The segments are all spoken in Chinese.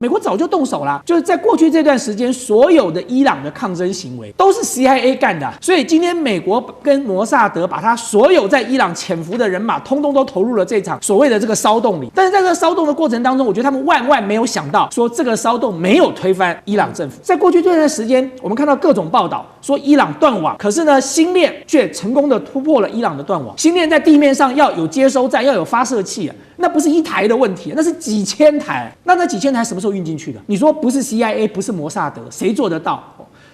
美国早就动手了，就是在过去这段时间，所有的伊朗的抗争行为都是 CIA 干的，所以今天美国跟摩萨德把他所有在伊朗潜伏的人马，通通都投入了这场所谓的这个骚动里。但是在这个骚动的过程当中，我觉得他们万万没有想到，说这个骚动没有推翻伊朗政府。在过去这段时间，我们看到各种报道说伊朗断网，可是呢，星链却成功的突破了伊朗的断网。星链在地面上要有接收站，要有发射器啊。那不是一台的问题，那是几千台。那几千台什么时候运进去的？你说不是 CIA， 不是摩萨德，谁做得到？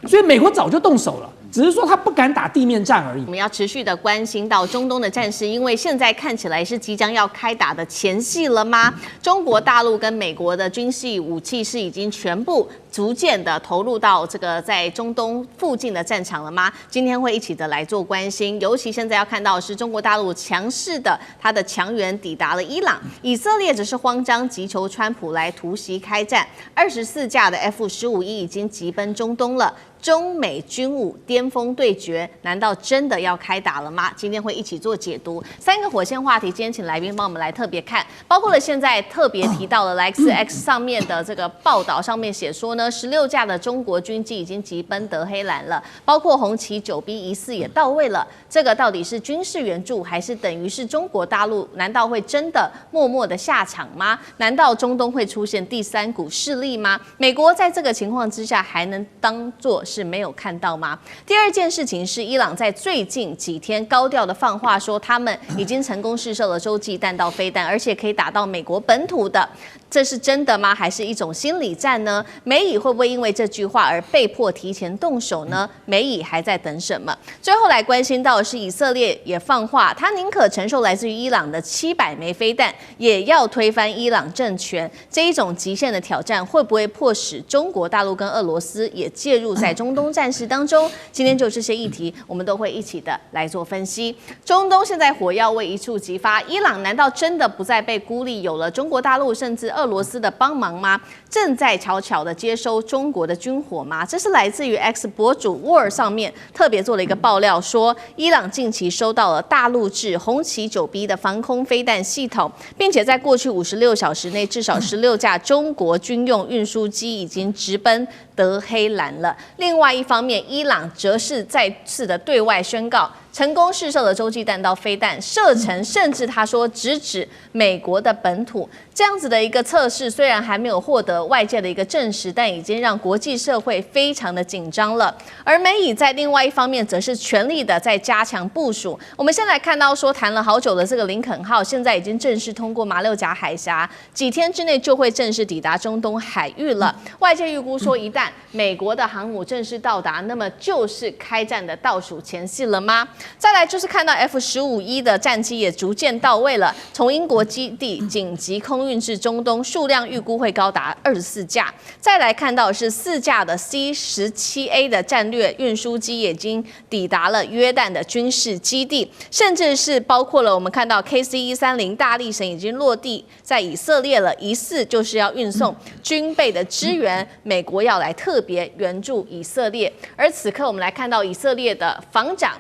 所以美国早就动手了。只是说他不敢打地面战而已。我们要持续的关心到中东的战事，因为现在看起来是即将要开打的前戏了吗？中国大陆跟美国的军事武器是已经全部逐渐的投入到这个在中东附近的战场了吗？今天会一起的来做关心，尤其现在要看到的是中国大陆强势的它的强援抵达了伊朗，以色列只是慌张急求川普来突袭开战，24架的 F-15E 已经急奔中东了。中美军武巅峰对决，难道真的要开打了吗？今天会一起做解读。3个火线话题，今天请来宾帮我们来特别看，包括了现在特别提到了 LexX 上面的这个报道，上面写说呢，16架的中国军机已经急奔德黑兰了，包括红旗9B 疑似也到位了。这个到底是军事援助，还是等于是中国大陆？难道会真的默默的下场吗？难道中东会出现第3股势力吗？美国在这个情况之下，还能当作是没有看到吗？第二件事情是，伊朗在最近几天高调的放话说，他们已经成功试射了洲际弹道飞弹，而且可以打到美国本土的，这是真的吗？还是一种心理战呢？美以会不会因为这句话而被迫提前动手呢？美以还在等什么？最后来关心到的是，以色列也放话，他宁可承受来自于伊朗的700枚飞弹，也要推翻伊朗政权。这一种极限的挑战，会不会迫使中国大陆跟俄罗斯也介入在中东战事当中？今天就这些议题，我们都会一起的来做分析。中东现在火药味一触即发，伊朗难道真的不再被孤立，有了中国大陆甚至俄罗斯的帮忙吗？正在悄悄的接收中国的军火吗？这是来自于 X 博主 War 上面特别做了一个爆料，说伊朗近期收到了大陆制红旗9B 的防空飞弹系统，并且在过去56小时内，至少16架中国军用运输机已经直奔德黑兰了。另外一方面，伊朗则是再次的对外宣告，成功试射了洲际弹道飞弹，射程甚至他说直指美国的本土。这样子的一个测试，虽然还没有获得外界的一个证实，但已经让国际社会非常的紧张了。而美以在另外一方面，则是全力的在加强部署。我们先来看到说，谈了好久的这个林肯号，现在已经正式通过马六甲海峡，几天之内就会正式抵达中东海域了。外界预估说，一旦美国的航母正式到达，那么就是开战的倒数前夕了吗？再来就是看到 F-15E 的战机也逐渐到位了，从英国基地紧急空运至中东，数量预估会高达24架。再来看到的是4架的 C-17A 的战略运输机已经抵达了约旦的军事基地，甚至是包括了我们看到 KC-130大力神已经落地在以色列了，疑似就是要运送军备的支援，美国要来特别援助以色列。而此刻我们来看到以色列的防长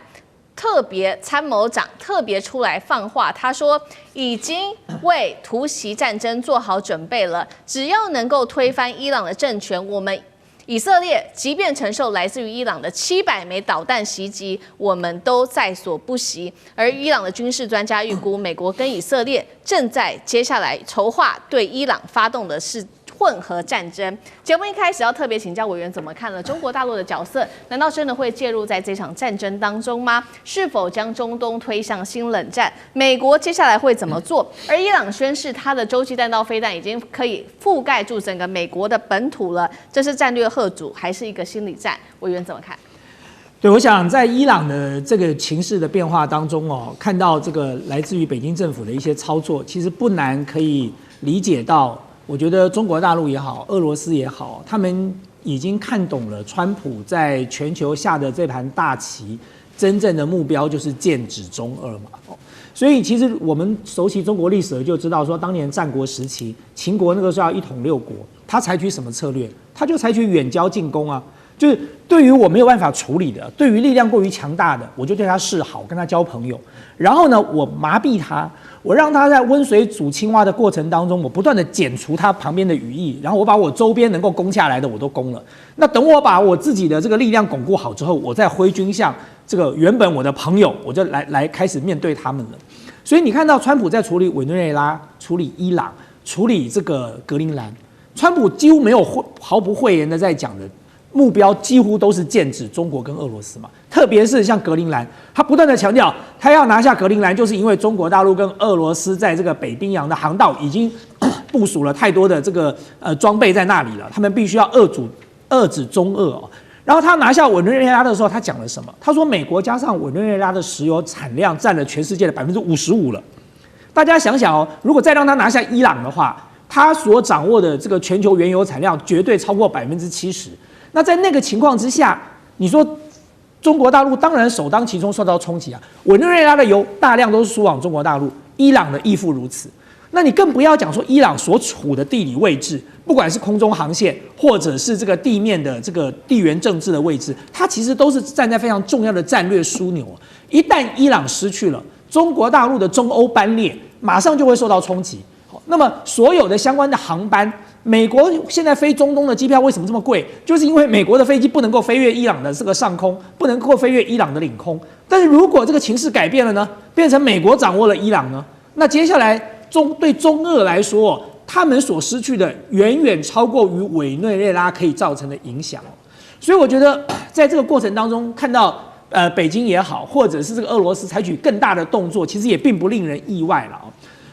特别参谋长特别出来放话，他说已经为突袭战争做好准备了，只要能够推翻伊朗的政权，我们以色列即便承受来自于伊朗的700枚导弹袭击，我们都在所不惜。而伊朗的军事专家预估，美国跟以色列正在接下来筹划对伊朗发动的是混合战争。节目一开始要特别请教委员怎么看了中国大陆的角色，难道真的会介入在这场战争当中吗？是否将中东推向新冷战？美国接下来会怎么做？而伊朗宣示它的洲际弹道飞弹已经可以覆盖住整个美国的本土了，这是战略吓阻还是一个心理战？委员怎么看？对，我想在伊朗的这个情势的变化当中哦，看到这个来自于北京政府的一些操作，其实不难可以理解到。我觉得中国大陆也好，俄罗斯也好，他们已经看懂了川普在全球下的这盘大棋，真正的目标就是剑指中俄嘛。所以其实我们熟悉中国历史就知道说，当年战国时期，秦国那个时候要一统6国，他采取什么策略？他就采取远交近攻啊。就是对于我没有办法处理的，对于力量过于强大的，我就对他示好，跟他交朋友。然后呢，我麻痹他，我让他在温水煮青蛙的过程当中，我不断的剪除他旁边的羽翼，然后我把我周边能够攻下来的我都攻了。那等我把我自己的这个力量巩固好之后，我再挥军向这个原本我的朋友，我就来开始面对他们了。所以你看到川普在处理委内瑞拉、处理伊朗、处理这个格陵兰，川普几乎没有毫不讳言的在讲的目标几乎都是剑指中国跟俄罗斯嘛，特别是像格陵兰，他不断的强调，他要拿下格陵兰，就是因为中国大陆跟俄罗斯在这个北冰洋的航道已经部署了太多的这个装备在那里了，他们必须要遏制中俄哦。然后他拿下委内瑞拉的时候，他讲了什么？他说美国加上委内瑞拉的石油产量占了全世界的55%了。大家想想哦，如果再让他拿下伊朗的话，他所掌握的这个全球原油产量绝对超过70%。那在那个情况之下，你说中国大陆当然首当其冲受到冲击啊。委内瑞拉的油大量都是输往中国大陆，伊朗的亦复如此。那你更不要讲说伊朗所处的地理位置，不管是空中航线或者是这个地面的这个地缘政治的位置，它其实都是站在非常重要的战略枢纽。一旦伊朗失去了，中国大陆的中欧班列马上就会受到冲击。那么所有的相关的航班，美国现在飞中东的机票为什么这么贵？就是因为美国的飞机不能够飞越伊朗的这个上空，不能够飞越伊朗的领空。但是如果这个情势改变了呢，变成美国掌握了伊朗呢，那接下来对中俄来说，他们所失去的远远超过于委内瑞拉可以造成的影响。所以我觉得在这个过程当中，看到北京也好，或者是这个俄罗斯采取更大的动作，其实也并不令人意外了。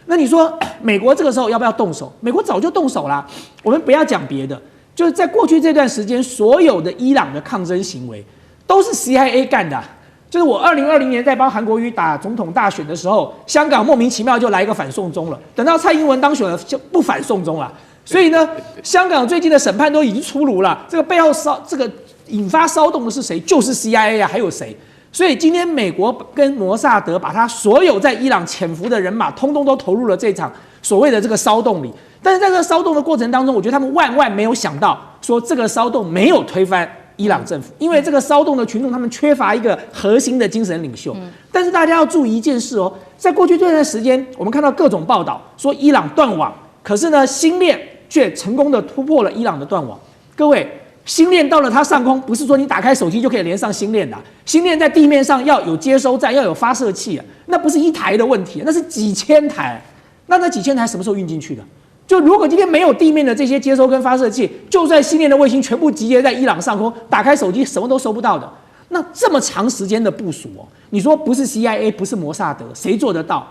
那你说美国这个时候要不要动手？美国早就动手啦。我们不要讲别的，就是在过去这段时间，所有的伊朗的抗争行为都是 CIA 干的。就是我2020年在帮韩国瑜打总统大选的时候，香港莫名其妙就来一个反送中了，等到蔡英文当选了就不反送中了。所以呢，香港最近的审判都已经出炉了，这个背后这个引发骚动的是谁？就是 CIA 啊，还有谁？所以今天美国跟摩萨德把他所有在伊朗潜伏的人马，通通都投入了这场所谓的这个骚动里。但是在这个骚动的过程当中，我觉得他们万万没有想到，说这个骚动没有推翻伊朗政府，因为这个骚动的群众他们缺乏一个核心的精神领袖。但是大家要注意一件事哦，在过去这段时间，我们看到各种报道说伊朗断网，可是呢，星链却成功的突破了伊朗的断网。各位，星链到了它上空，不是说你打开手机就可以连上星链的。星链在地面上要有接收站，要有发射器，那不是一台的问题，那是几千台。那几千台什么时候运进去的？就如果今天没有地面的这些接收跟发射器，就算星链的卫星全部集结在伊朗上空，打开手机什么都收不到的。那这么长时间的部署哦，你说不是 CIA 不是摩萨德，谁做得到？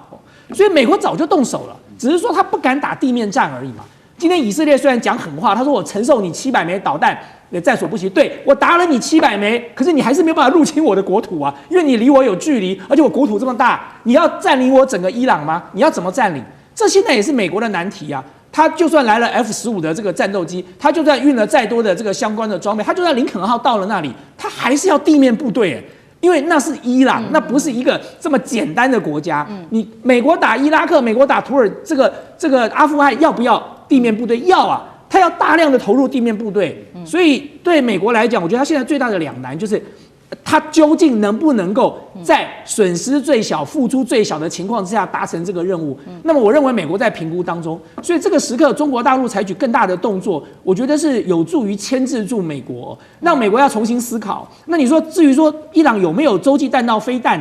所以美国早就动手了，只是说他不敢打地面战而已嘛。今天以色列虽然讲狠话，他说我承受你700枚导弹也在所不惜。对，我打了你700枚，可是你还是没有办法入侵我的国土啊，因为你离我有距离，而且我国土这么大，你要占领我整个伊朗吗？你要怎么占领？这现在也是美国的难题啊。他就算来了 F-15的这个战斗机，他就算运了再多的这个相关的装备，他就算林肯号到了那里，他还是要地面部队，因为那是伊朗，那不是一个这么简单的国家。你美国打伊拉克，美国打土耳这个阿富汗，要不要地面部队？要啊，他要大量的投入地面部队。所以对美国来讲，我觉得他现在最大的两难就是，他究竟能不能够在损失最小、付出最小的情况之下达成这个任务？那么我认为美国在评估当中，所以这个时刻中国大陆采取更大的动作，我觉得是有助于牵制住美国，让美国要重新思考。那你说至于说伊朗有没有洲际弹道飞弹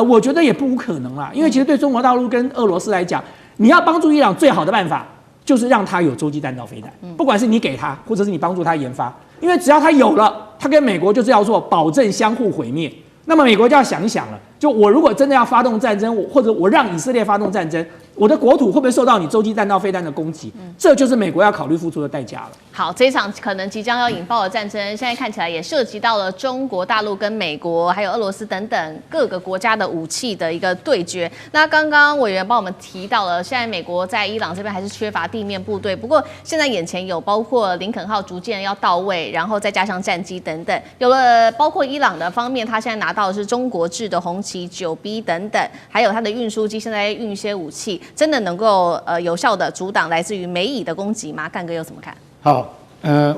我觉得也不无可能啦，因为其实对中国大陆跟俄罗斯来讲，你要帮助伊朗最好的办法就是让他有洲际弹道飞弹，不管是你给他，或者是你帮助他研发。因为只要他有了，他跟美国就是要做保证相互毁灭。那么美国就要想一想了，就我如果真的要发动战争，或者我让以色列发动战争，我的国土会不会受到你洲际弹道飞弹的攻击？这就是美国要考虑付出的代价了。好，这一场可能即将要引爆的战争，现在看起来也涉及到了中国大陆跟美国，还有俄罗斯等等各个国家的武器的一个对决。那刚刚委员帮我们提到了，现在美国在伊朗这边还是缺乏地面部队，不过现在眼前有包括林肯号逐渐要到位，然后再加上战机等等，有了包括伊朗的方面，他现在拿到的是中国制的红旗9B 等等，还有它的运输机现在运一些武器，真的能够有效的阻挡来自于美以的攻击吗？干哥又怎么看？好，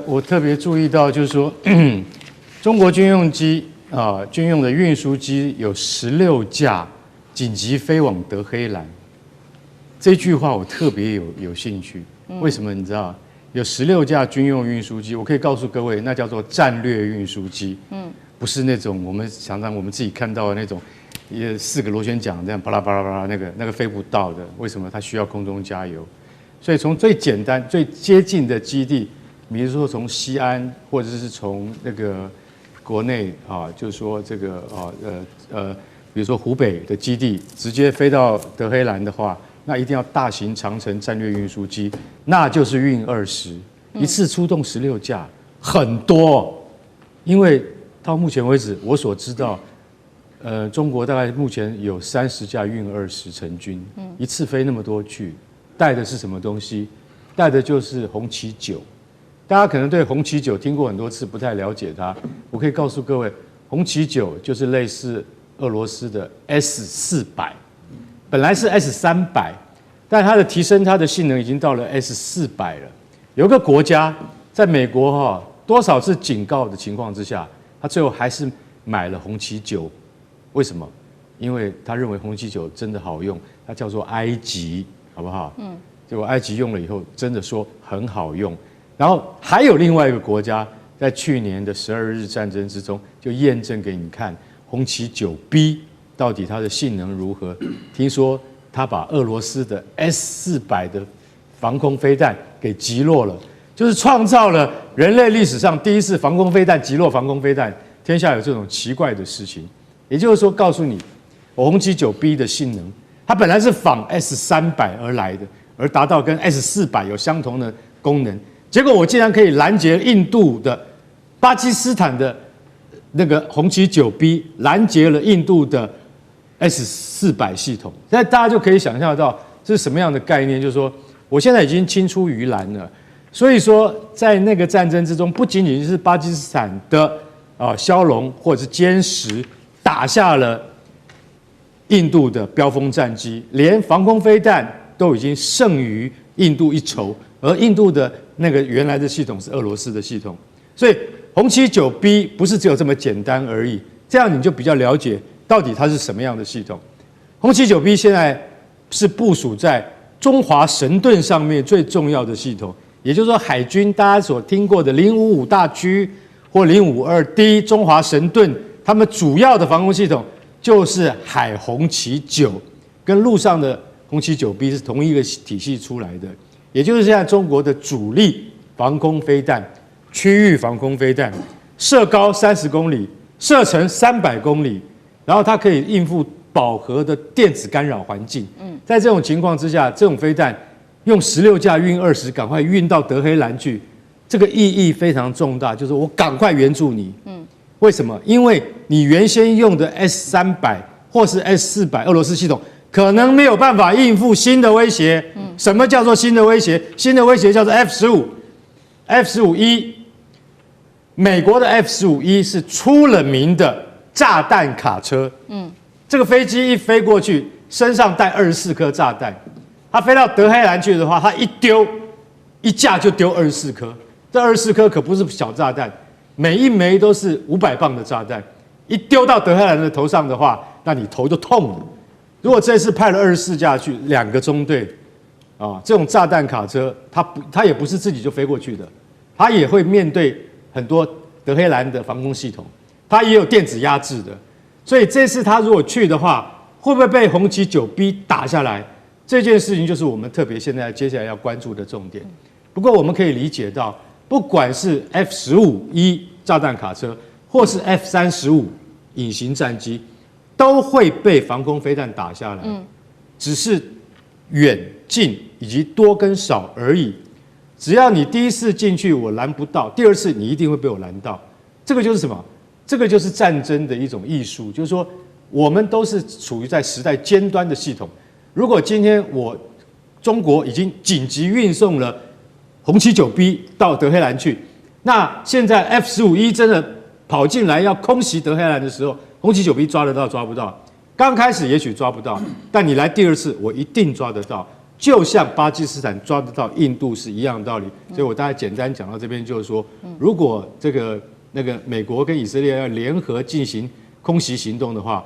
我特别注意到，就是说，中国军用机军用的运输机有16架紧急飞往德黑兰。这句话我特别有兴趣，为什么？你知道，有16架军用运输机，我可以告诉各位，那叫做战略运输机，不是那种我们常常我们自己看到的那种，也4个螺旋桨这样巴拉巴拉巴拉那个飞不到的。为什么？它需要空中加油。所以从最简单、最接近的基地，比如说从西安，或者是从那个国内就是说这个比如说湖北的基地，直接飞到德黑兰的话，那一定要大型长程战略运输机，那就是运20，一次出动16架，很多。因为到目前为止，我所知道，中国大概目前有30架运20成军，一次飞那么多去，带的是什么东西？带的就是红旗9。大家可能对红旗9听过很多次，不太了解它。我可以告诉各位，红旗9就是类似俄罗斯的 S400，本来是 S300，但它的提升它的性能已经到了 S400了。有个国家在美国多少次警告的情况之下，他最后还是买了红旗9。为什么？因为他认为红旗9真的好用，它叫做埃及，好不好？结果埃及用了以后，真的说很好用。然后还有另外一个国家，在去年的12日战争之中，就验证给你看红旗9B 到底它的性能如何。听说他把俄罗斯的 S400的防空飞弹给击落了，就是创造了人类历史上第一次防空飞弹击落防空飞弹。天下有这种奇怪的事情，也就是说，告诉你，红旗9B 的性能，它本来是仿 S300而来的，而达到跟 S400有相同的功能。结果我竟然可以拦截印度的、巴基斯坦的那个红旗9B，拦截了印度的 S400系统。现在大家就可以想象到这是什么样的概念，就是说，我现在已经青出于蓝了。所以说，在那个战争之中，不仅仅是巴基斯坦的枭龙或者是歼10打下了印度的标风战机，连防空飞弹都已经胜于印度一筹。而印度的那个原来的系统是俄罗斯的系统，所以红旗9B 不是只有这么简单而已。这样你就比较了解到底它是什么样的系统。红旗9B 现在是部署在中华神盾上面最重要的系统，也就是说海军大家所听过的055大驱或052D 中华神盾，他们主要的防空系统就是海红旗9，跟陆上的红旗9B 是同一个体系出来的。也就是现在中国的主力防空飞弹、区域防空飞弹，射高30公里，射程300公里，然后它可以应付饱和的电子干扰环境。在这种情况之下，这种飞弹用16架运20，赶快运到德黑兰去，这个意义非常重大，就是我赶快援助你。为什么？因为你原先用的 S300或是 S400俄罗斯系统，可能没有办法应付新的威胁。什么叫做新的威胁？新的威胁叫做 F-15E。美国的 F-15E 是出了名的炸弹卡车。这个飞机一飞过去，身上带24颗炸弹。它飞到德黑兰去的话，它一丢，一架就丢24颗。这24颗可不是小炸弹，每一枚都是500磅的炸弹。一丢到德黑兰的头上的话，那你头就痛了。如果这次派了24架去，2个中队。这种炸弹卡车，它也不是自己就飞过去的，它也会面对很多德黑兰的防空系统，它也有电子压制的，所以这次它如果去的话，会不会被红旗9B 打下来？这件事情就是我们特别现在接下来要关注的重点。不过我们可以理解到，不管是 F-15E 炸弹卡车，或是 F-35隐形战机，都会被防空飞弹打下来，只是远近以及多跟少而已。只要你第一次进去我拦不到，第二次你一定会被我拦到。这个就是什么？这个就是战争的一种艺术，就是说我们都是处于在时代尖端的系统。如果今天中国已经紧急运送了红旗9B 到德黑兰去，那现在 F-15E 真的跑进来要空袭德黑兰的时候，红旗9B 抓得到抓不到？刚开始也许抓不到，但你来第二次，我一定抓得到，就像巴基斯坦抓得到印度是一样的道理。所以我大概简单讲到这边，就是说，如果这个那个美国跟以色列要联合进行空袭行动的话，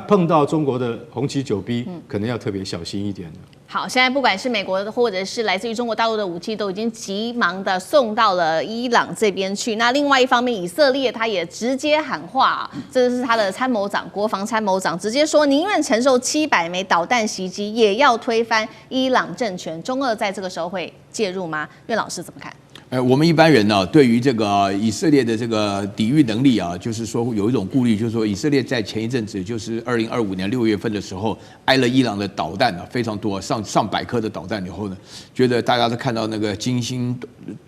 碰到中国的红旗9B，可能要特别小心一点了。好，现在不管是美国的或者是来自于中国大陆的武器，都已经急忙的送到了伊朗这边去。那另外一方面，以色列他也直接喊话，这是他的参谋长，国防参谋长直接说，宁愿承受700枚导弹袭击，也要推翻伊朗政权。中俄在这个时候会介入吗？苑老师怎么看？我们一般人呢，对于这个以色列的这个抵御能力啊，就是说有一种顾虑，就是说以色列在前一阵子，就是2025年6月份的时候，挨了伊朗的导弹啊，非常多，上百颗的导弹以后呢，觉得大家都看到那个惊心，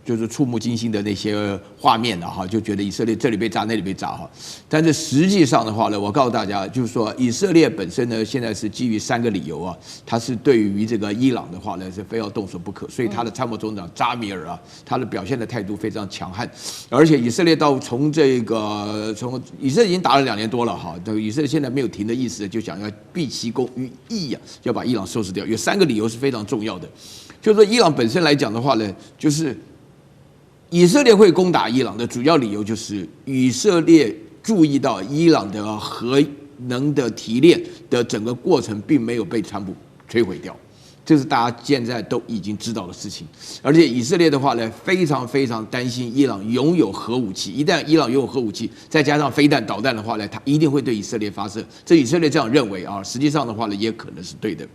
就是触目惊心的那些画面了哈，就觉得以色列这里被炸那里被炸哈。但是实际上的话呢，我告诉大家，就是说以色列本身呢，现在是基于3个理由啊，它是对于这个伊朗的话呢是非要动手不可，所以他的参谋总长扎米尔啊，他的表现的态度非常强悍，而且以色列从以色列已经打了2年多了哈，以色列现在没有停的意思，就想要毕其功于一啊，要把伊朗收拾掉。有3个理由是非常重要的，就是说伊朗本身来讲的话呢，就是以色列会攻打伊朗的主要理由就是以色列注意到伊朗的核能的提炼的整个过程并没有被全部摧毁掉。这是大家现在都已经知道的事情，而且以色列的话呢，非常非常担心伊朗拥有核武器。一旦伊朗拥有核武器，再加上飞弹、导弹的话呢，它一定会对以色列发射。这以色列这样认为啊，实际上的话呢，也可能是对的。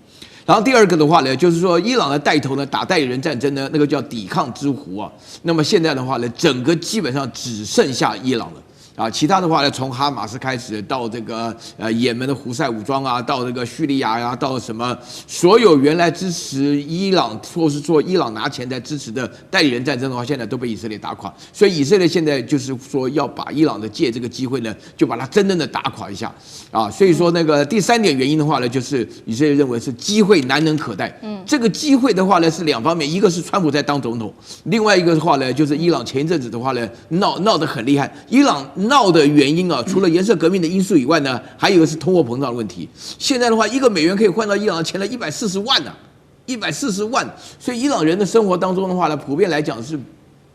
然后第二个的话呢，就是说伊朗的带头呢打代理人战争呢，那个叫抵抗之湖啊。那么现在的话呢，整个基本上只剩下伊朗了。啊，其他的话呢，从哈马斯开始到这个也门的胡塞武装啊，到这个叙利亚呀，到什么所有原来支持伊朗或是说伊朗拿钱在支持的代理人战争的话，现在都被以色列打垮。所以以色列现在就是说要把伊朗的借这个机会呢，就把它真正的打垮一下啊。所以说那个第3点原因的话呢，就是以色列认为是机会难能可待。这个机会的话呢是2方面，一个是川普在当总统，另外一个的话呢就是伊朗前一阵子的话呢闹得很厉害，伊朗闹的原因啊，除了颜色革命的因素以外呢，还有一个是通货膨胀的问题。现在的话，1个美元可以换到伊朗的钱了140万呢，140万。所以伊朗人的生活当中的话呢，普遍来讲是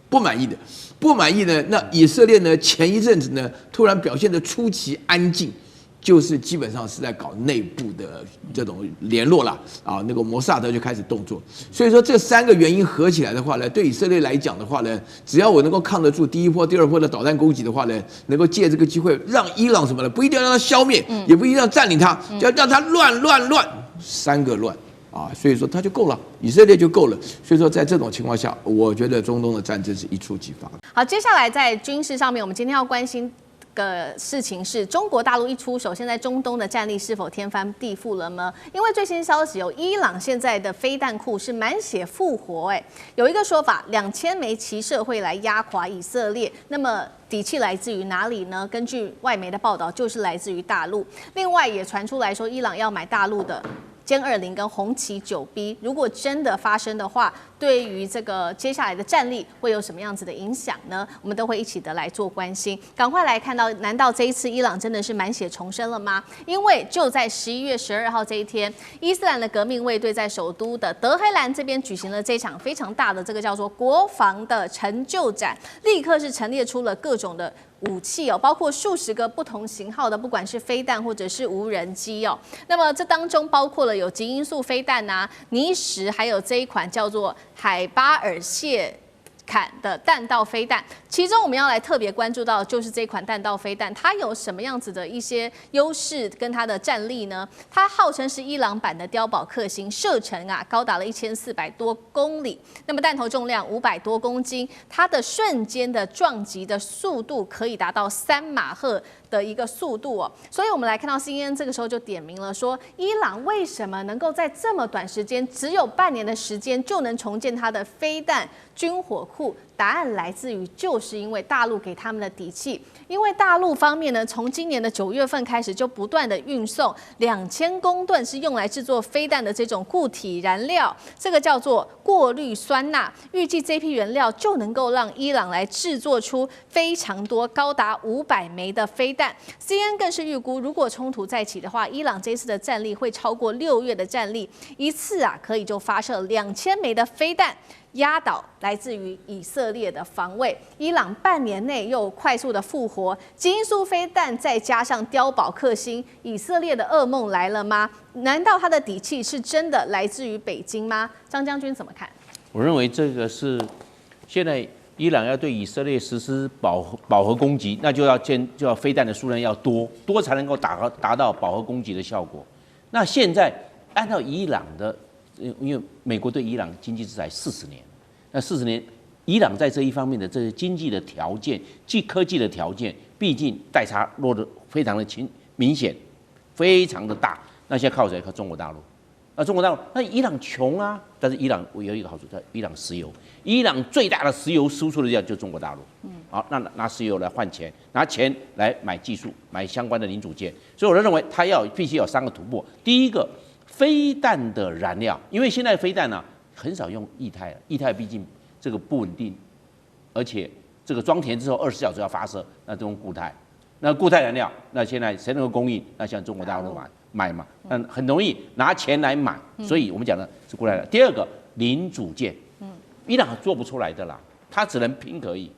不满意的。不满意呢，那以色列呢，前一阵子呢，突然表现得出奇安静。就是基本上是在搞内部的这种联络了啊，那个摩萨德就开始动作，所以说这3个原因合起来的话呢，对以色列来讲的话呢，只要我能够抗得住第1波、第2波的导弹攻击的话呢，能够借这个机会让伊朗什么呢？不一定要让它消灭，也不一定要占领它，要让它乱，3个乱啊，所以说它就够了，以色列就够了。所以说在这种情况下，我觉得中东的战争是一触即发。好，接下来在军事上面，我们今天要关心个事情是中国大陆一出手，现在中东的战力是否天翻地覆了呢？因为最新消息有伊朗现在的飞弹库是满血复活，有一个说法，2000枚齐射会来压垮以色列。那么底气来自于哪里呢？根据外媒的报道，就是来自于大陆。另外也传出来说，伊朗要买大陆的歼20跟红旗9B，如果真的发生的话，对于这个接下来的战力会有什么样子的影响呢？我们都会一起的来做关心。赶快来看到，难道这一次伊朗真的是满血重生了吗？因为就在11月12号这一天，伊斯兰的革命卫队在首都的德黑兰这边举行了这场非常大的这个叫做国防的成就展，立刻是陈列出了各种的武器哦，包括数十个不同型号的，不管是飞弹或者是无人机哦。那么这当中包括了有极音速飞弹啊、尼什，还有这一款叫做海巴尔谢坎的弹道飞弹，其中我们要来特别关注到就是这款弹道飞弹，它有什么样子的一些优势跟它的战力呢？它号称是伊朗版的碉堡克星，射程啊高达了1400多公里，那么弹头重量500多公斤，它的瞬间的撞击的速度可以达到3马赫的一个速度哦。所以我们来看到 CNN 这个时候就点名了说，伊朗为什么能够在这么短时间，只有半年的时间就能重建它的飞弹军火库？答案来自于，就是因为大陆给他们的底气。因为大陆方面呢，从今年的9月份开始，就不断的运送2000公吨是用来制作飞弹的这种固体燃料，这个叫做过氯酸钠。预计这批原料就能够让伊朗来制作出非常多，高达500枚的飞弹。CNN 更是预估，如果冲突再起的话，伊朗这次的战力会超过6月的战力，一次啊可以就发射2000枚的飞弹。压倒来自于以色列的防卫。伊朗半年内又快速的复活，基因素飞弹再加上碉堡克星，以色列的噩梦来了吗？难道他的底气是真的来自于北京吗？张将军怎么看？我认为这个是现在伊朗要对以色列实施饱和攻击，那就要飞弹的数量要多才能够达到饱和攻击的效果。那现在按照伊朗的，因为美国对伊朗经济制裁40年，那40年，伊朗在这一方面的这些经济的条件、科技的条件，毕竟代差落得非常的明显，非常的大。那现在靠谁？靠中国大陆。那中国大陆，那伊朗穷啊，但是伊朗有一个好处，叫伊朗石油。伊朗最大的石油输出的地方就是中国大陆。好，那拿石油来换钱，拿钱来买技术，买相关的零组件。所以我认为它必须有3个突破。第一个，飞弹的燃料，因为现在飞弹呢很少用液态了，液态毕竟这个不稳定，而且这个装填之后20小时要发射，那都用固态。那固态燃料，那现在谁能够供应？那像中国大陆买嘛，很容易拿钱来买，所以我们讲的是固态燃料。第二个零组件，伊朗做不出来的啦，它只能拼可以。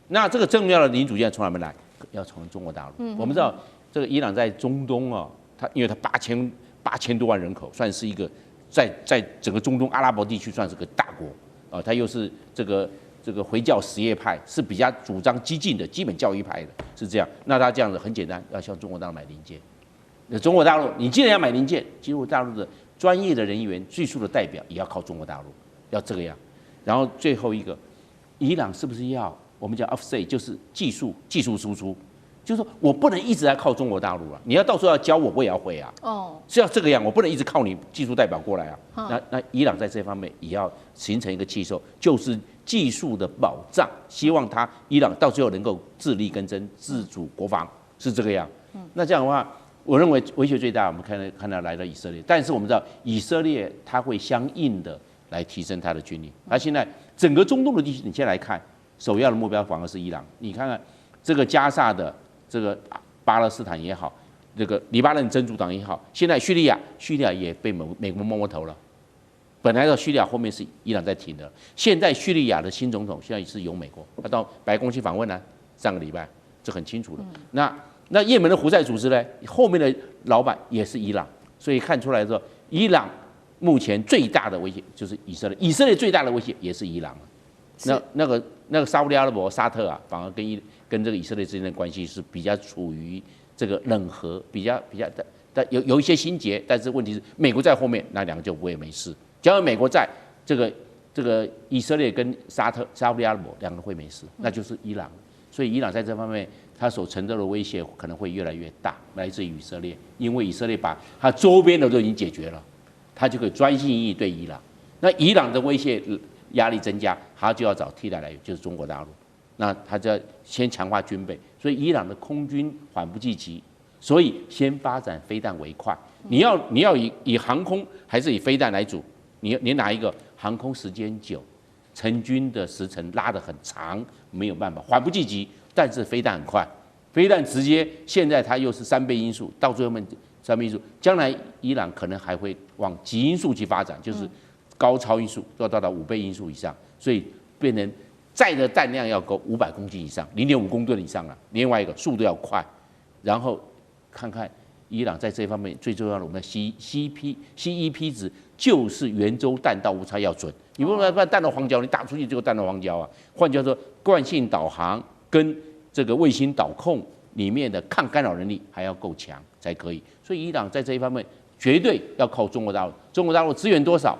那这个重要的零组件从哪边来？要从中国大陆。我们知道这个伊朗在中东啊，因为它8000多万人口，算是一个在整个中东阿拉伯地区算是个大国啊，它又是这个回教什叶派，是比较主张激进的基本教义派的，是这样。那他这样子很简单，要向中国大陆买零件。那中国大陆，你既然要买零件，中国大陆的专业的人员、技术的代表也要靠中国大陆，要这个样。然后最后一个，伊朗是不是要我们讲 offset， 就是技术输出？就是说我不能一直在靠中国大陆了，你要到时候要教我，我也要会啊。是要这个样，我不能一直靠你技术代表过来啊。那伊朗在这方面也要形成一个气候，就是技术的保障，希望伊朗到最后能够自力更生、自主国防，是这个样。那这样的话，我认为威胁最大，我们看到来了以色列，但是我们知道以色列它会相应的来提升它的军力。它现在整个中东的地区，你先来看，首要的目标反而是伊朗。你看看这个加萨的这个巴勒斯坦也好，这个黎巴嫩真主党也好，现在叙利亚也被美国摸头了。本来的叙利亚后面是伊朗在挺的，现在叙利亚的新总统现在是由美国，他到白宫去访问呢，上个礼拜这很清楚的。那也门的胡塞组织呢，后面的老板也是伊朗，所以看出来说，伊朗目前最大的威胁就是以色列，以色列最大的威胁也是伊朗。那个沙烏地阿拉伯沙特啊，反而跟这个以色列之间的关系是比较处于这个冷和，比较但有一些心结，但是问题是美国在后面，那2个就不会没事。只要美国在，这个以色列跟沙烏地阿拉伯2个会没事，那就是伊朗。所以伊朗在这方面，它所承受的威胁可能会越来越大，来自于以色列，因为以色列把它周边的都已经解决了，它就可以专心应对伊朗。那伊朗的威胁压力增加，它就要找替代来源，就是中国大陆。那它就要先强化军备，所以伊朗的空军缓不济急，所以先发展飞弹为快。你要以航空还是以飞弹来主？你哪一个？航空时间久，成军的时程拉得很长，没有办法，缓不济急。但是飞弹很快，飞弹直接现在它又是3倍音速，到最后面3倍音速，将来伊朗可能还会往极音速去发展，就是高超音速要到5倍音速以上，所以变成载的弹量要够500公斤以上，0.5公吨以上了。另外一个速度要快，然后看看伊朗在这方面最重要的，我们的 CEP 值就是圆周弹道误差要准。你不能把弹道黄胶，你打出去就弹道黄胶啊。换句话说，惯性导航跟这个卫星导控里面的抗干扰能力还要够强才可以。所以伊朗在这一方面绝对要靠中国大陆，中国大陆支援多少，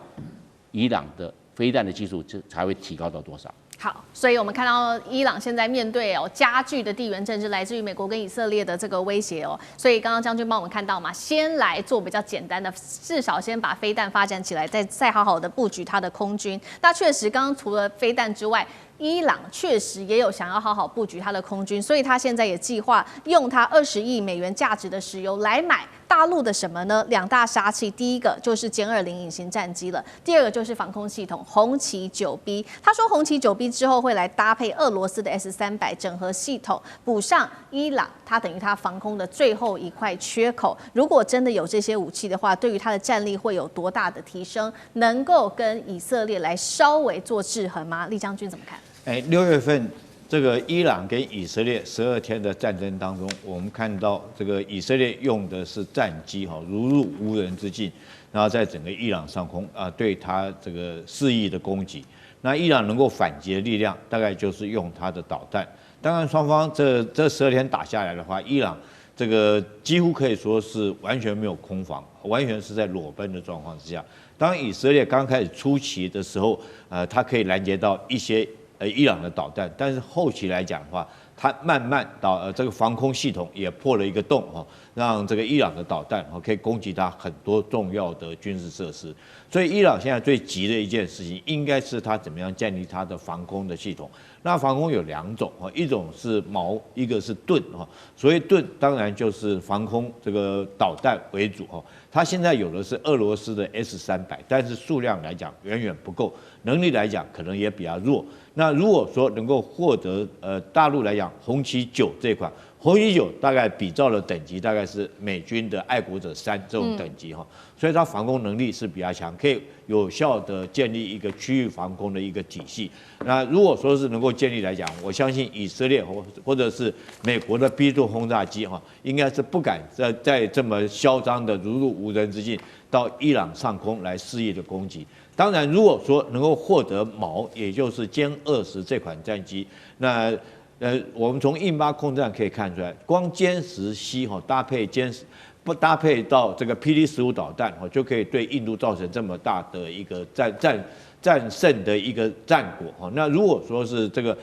伊朗的飞弹的技术才会提高到多少。好，所以我们看到伊朗现在面对加剧的地缘政治，来自于美国跟以色列的这个威胁哦。所以刚刚将军帮我们看到嘛，先来做比较简单的，至少先把飞弹发展起来，再好好的布局它的空军。那确实，刚刚除了飞弹之外，伊朗确实也有想要好好布局它的空军，所以他现在也计划用它20亿美元价值的石油来买大陆的什么呢？2大杀器，第一个就是歼20隐形战机了，第二个就是防空系统红旗 9B。他说红旗 9B 之后会来搭配俄罗斯的 S300整合系统，补上伊朗，它等于它防空的最后一块缺口。如果真的有这些武器的话，对于它的战力会有多大的提升？能够跟以色列来稍微做制衡吗？厉将军怎么看？6月份。这个伊朗跟以色列12天的战争当中，我们看到这个以色列用的是战机如入无人之境，然后在整个伊朗上空对它这个肆意的攻击。那伊朗能够反击的力量，大概就是用它的导弹。当然，双方这12天打下来的话，伊朗这个几乎可以说是完全没有空防，完全是在裸奔的状况之下。当以色列刚开始初期的时候，它可以拦截到一些。伊朗的导弹，但是后期来讲的话，它慢慢这个防空系统也破了一个洞让这个伊朗的导弹可以攻击它很多重要的军事设施。所以伊朗现在最急的一件事情，应该是它怎么样建立它的防空的系统。那防空有2种一种是矛，一个是盾所谓盾，当然就是防空这个导弹为主它现在有的是俄罗斯的 S300，但是数量来讲远远不够，能力来讲可能也比较弱。那如果说能够获得大陆来讲红旗9这款，红旗9大概比照的等级大概是美军的爱国者3这种等级所以它防空能力是比较强，可以有效的建立一个区域防空的一个体系。那如果说是能够建立来讲，我相信以色列或者是美国的 B2 轰炸机应该是不敢再这么嚣张的如入无人之境到伊朗上空来肆意的攻击。当然，如果说能够获得矛，也就是歼20这款战机，那我们从印巴空战可以看出来，光歼10C搭配到这个PD-15导弹就可以对印度造成这么大的一个战胜的一个战果那如果说是这个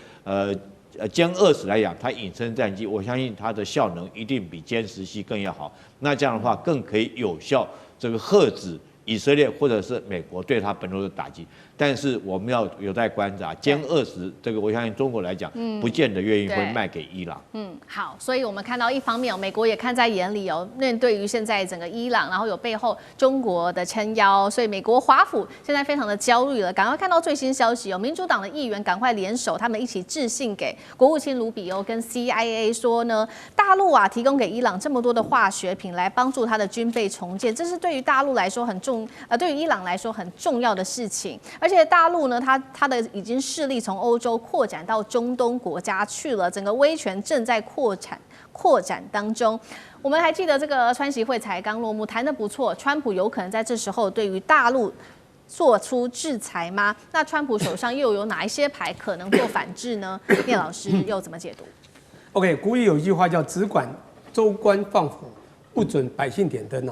歼20来讲，它隐身战机，我相信它的效能一定比歼10C更要好。那这样的话，更可以有效这个遏止以色列或者是美国对它本土的打击。但是我们要有待观察，歼20这个，我相信中国来讲，不见得愿意会卖给伊朗。好，所以我们看到一方面美国也看在眼里面对于现在整个伊朗，然后有背后中国的撑腰，所以美国华府现在非常的焦虑了。赶快看到最新消息民主党的议员赶快联手，他们一起致信给国务卿卢比欧跟 CIA 说呢，大陆提供给伊朗这么多的化学品来帮助他的军备重建，这是对于大陆来说对于伊朗来说很重要的事情。而且大陆呢，它的已经势力从欧洲扩展到中东国家去了，整个威权正在扩展当中。我们还记得这个川习会才刚落幕，谈得不错，川普有可能在这时候对于大陆做出制裁吗？那川普手上又有哪一些牌可能做反制呢？聂老师又怎么解读 ？OK， 古语有一句话叫“只管州官放火，不准百姓点灯”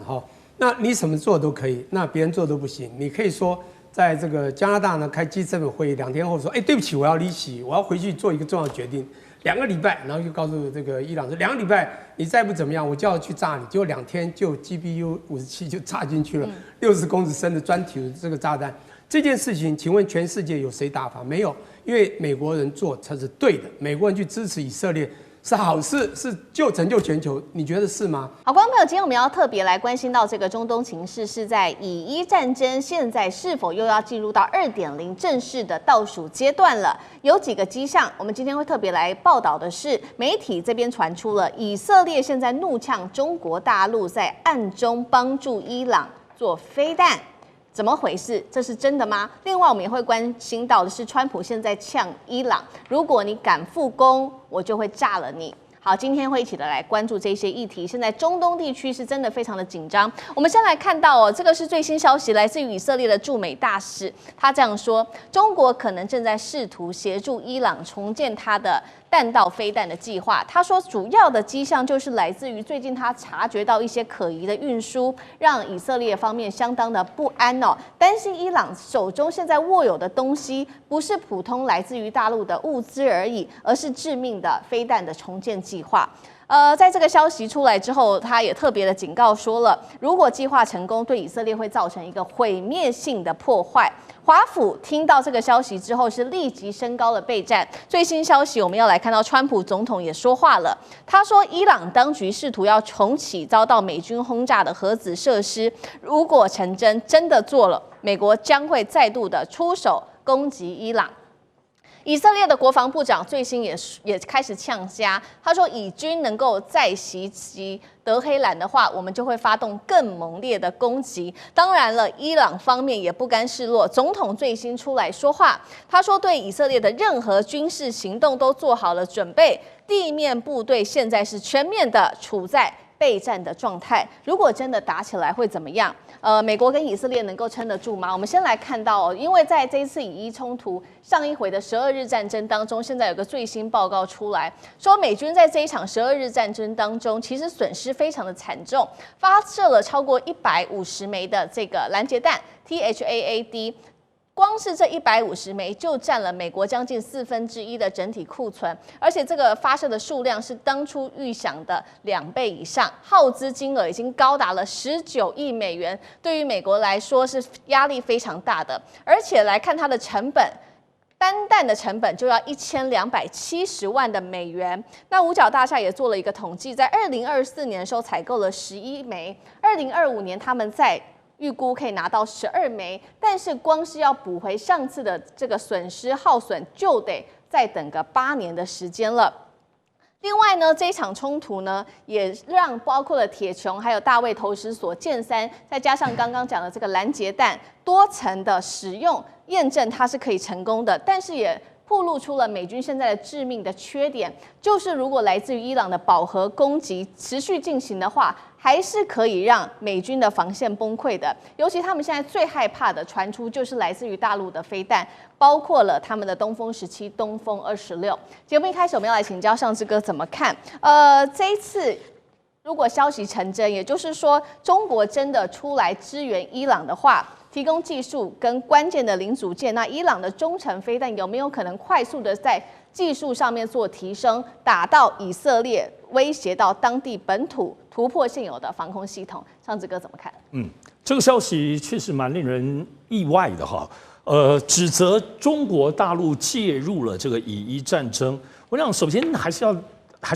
那你什么做都可以，那别人做都不行。你可以说，在这个加拿大呢开 G7 会议，2天后说，对不起，我要离席，我要回去做一个重要决定。2个礼拜，然后就告诉这个伊朗说，2个礼拜你再不怎么样，我就要去炸你。结果2天就 GBU-57就炸进去了，60公尺深的专体的这个炸弹。这件事情，请问全世界有谁打法？没有，因为美国人做才是对的，美国人去支持以色列。是好事，是拯救全球，你觉得是吗？好，观众朋友，今天我们要特别来关心到这个中东情势，是在以伊战争现在是否又要进入到2.0正式的倒数阶段了？有几个迹象，我们今天会特别来报道的是，媒体这边传出了以色列现在怒呛中国大陆在暗中帮助伊朗做飞弹。怎么回事？这是真的吗？另外，我们也会关心到的是，川普现在呛伊朗，如果你敢复攻，我就会炸了你。好，今天会一起的来关注这些议题。现在中东地区是真的非常的紧张。我们先来看到这个是最新消息，来自于以色列的驻美大使，他这样说：中国可能正在试图协助伊朗重建他的弹道飞弹的计划。他说，主要的迹象就是来自于最近他察觉到一些可疑的运输，让以色列方面相当的不安担心伊朗手中现在握有的东西不是普通来自于大陆的物资而已，而是致命的飞弹的重建计划。在这个消息出来之后，他也特别的警告说了，如果计划成功，对以色列会造成一个毁灭性的破坏。华府听到这个消息之后，是立即升高了备战。最新消息，我们要来看到川普总统也说话了，他说，伊朗当局试图要重启遭到美军轰炸的核子设施，如果成真，真的做了，美国将会再度的出手攻击伊朗。以色列的国防部长最新也开始呛瞎，他说，以军能够再袭击德黑兰的话，我们就会发动更猛烈的攻击。当然了，伊朗方面也不甘示弱，总统最新出来说话，他说对以色列的任何军事行动都做好了准备，地面部队现在是全面的处在备战的状态。如果真的打起来会怎么样？美国跟以色列能够撑得住吗？我们先来看到因为在这一次以伊冲突上一回的12日战争当中，现在有个最新报告出来，说美军在这一场12日战争当中，其实损失非常的惨重，发射了超过150枚的这个拦截弹 THAAD。光是这150枚就占了美国将近1/4的整体库存，而且这个发射的数量是当初预想的2倍以上，耗资金额已经高达了19亿美元，对于美国来说是压力非常大的。而且来看它的成本，单弹的成本就要1270万的美元。那五角大厦也做了一个统计，在2024年的时候采购了11枚，2025年他们在预估可以拿到12枚，但是光是要补回上次的这个损失耗损，就得再等个8年的时间了。另外呢，这一场冲突呢，也让包括了铁穹还有大卫投石所剑3，再加上刚刚讲的这个拦截弹多层的使用验证，它是可以成功的，但是也暴露出了美军现在的致命的缺点，就是如果来自于伊朗的饱和攻击持续进行的话，还是可以让美军的防线崩溃的。尤其他们现在最害怕的传出就是来自于大陆的飞弹，包括了他们的东风17、东风26。节目一开始我们要来请教尚志哥怎么看？这一次如果消息成真，也就是说中国真的出来支援伊朗的话，提供技术跟关键的零组件，那伊朗的中程飞弹有没有可能快速的在技术上面做提升，打到以色列，威胁到当地本土，突破现有的防空系统？尚志哥怎么看？这个消息确实蛮令人意外的哈。指责中国大陆介入了这个以伊战争，我想首先还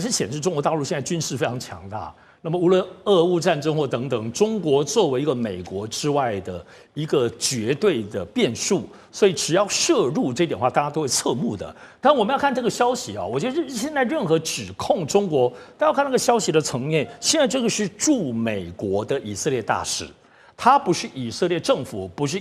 是显示中国大陆现在军事非常强大。那么无论俄乌战争或等等，中国作为一个美国之外的一个绝对的变数，所以只要涉入这点的话，大家都会侧目的。但我们要看这个消息啊，我觉得现在任何指控中国，大家要看那个消息的层面。现在这个是驻美国的以色列大使。他不是以色列政府，不是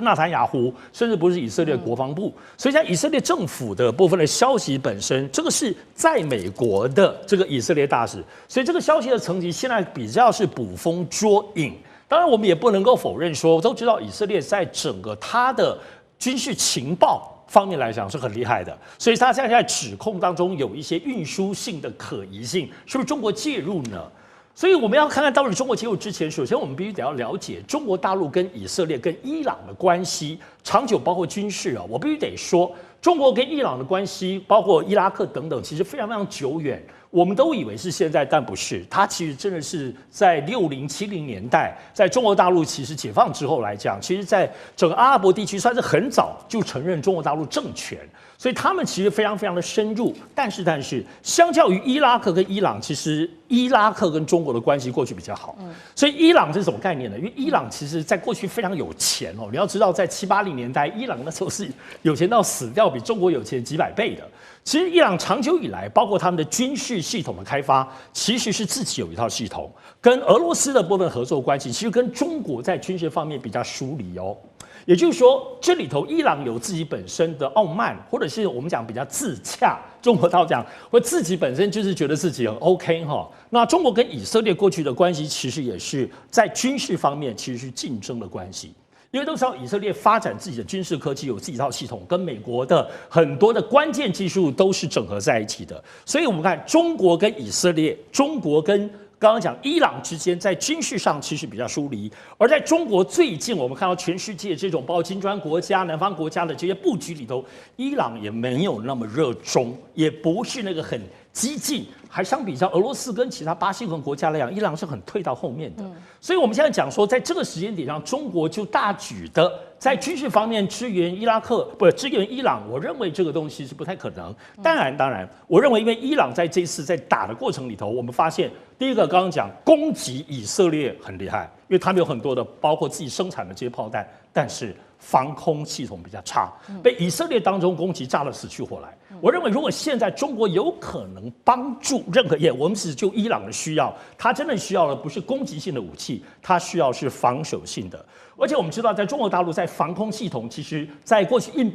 纳坦雅胡，甚至不是以色列国防部，所以在以色列政府的部分的消息本身，这个是在美国的这个以色列大使，所以这个消息的层级现在比较是捕风捉影。当然，我们也不能够否认说，都知道以色列在整个它的军事情报方面来讲是很厉害的，所以他现在指控当中有一些运输性的可疑性，是不是中国介入呢？所以我们要看看到底中国介入之前，首先我们必须得要了解中国大陆跟以色列跟伊朗的关系，长久包括军事啊，我必须得说，中国跟伊朗的关系，包括伊拉克等等，其实非常非常久远。我们都以为是现在，但不是。它其实真的是在60、70年代，在中国大陆其实解放之后来讲，其实在整个阿拉伯地区算是很早就承认中国大陆政权，所以他们其实非常非常的深入。但是，相较于伊拉克跟伊朗，其实伊拉克跟中国的关系过去比较好。所以伊朗是什么概念呢？因为伊朗其实在过去非常有钱哦。你要知道，在70、80年代，伊朗那时候是有钱到死掉，比中国有钱几百倍的。其实伊朗长久以来，包括他们的军事系统的开发，其实是自己有一套系统，跟俄罗斯的部分合作关系，其实跟中国在军事方面比较疏离哦。也就是说，这里头伊朗有自己本身的傲慢，或者是我们讲比较自洽，中国到讲，或自己本身就是觉得自己很 OK 哈。那中国跟以色列过去的关系，其实也是在军事方面其实是竞争的关系。因为都知道以色列发展自己的军事科技，有自己一套系统，跟美国的很多的关键技术都是整合在一起的。所以我们看中国跟以色列，中国跟刚刚讲伊朗之间在军事上其实比较疏离，而在中国最近我们看到全世界这种包括金砖国家、南方国家的这些布局里头，伊朗也没有那么热衷，也不是那个很激进，还相比较俄罗斯跟其他巴西跟国家来讲，伊朗是很退到后面的。所以我们现在讲说，在这个时间点上，中国就大举的在军事方面支援支援伊朗，我认为这个东西是不太可能。当然，我认为因为伊朗在这次在打的过程里头，我们发现第一个刚刚讲攻击以色列很厉害，因为他们有很多的包括自己生产的这些炮弹，但是防空系统比较差，被以色列当中攻击炸得死去活来。我认为，如果现在中国有可能帮助任何我们只就伊朗的需要，他真的需要的不是攻击性的武器，他需要是防守性的。而且我们知道，在中国大陆在防空系统，其实在过去印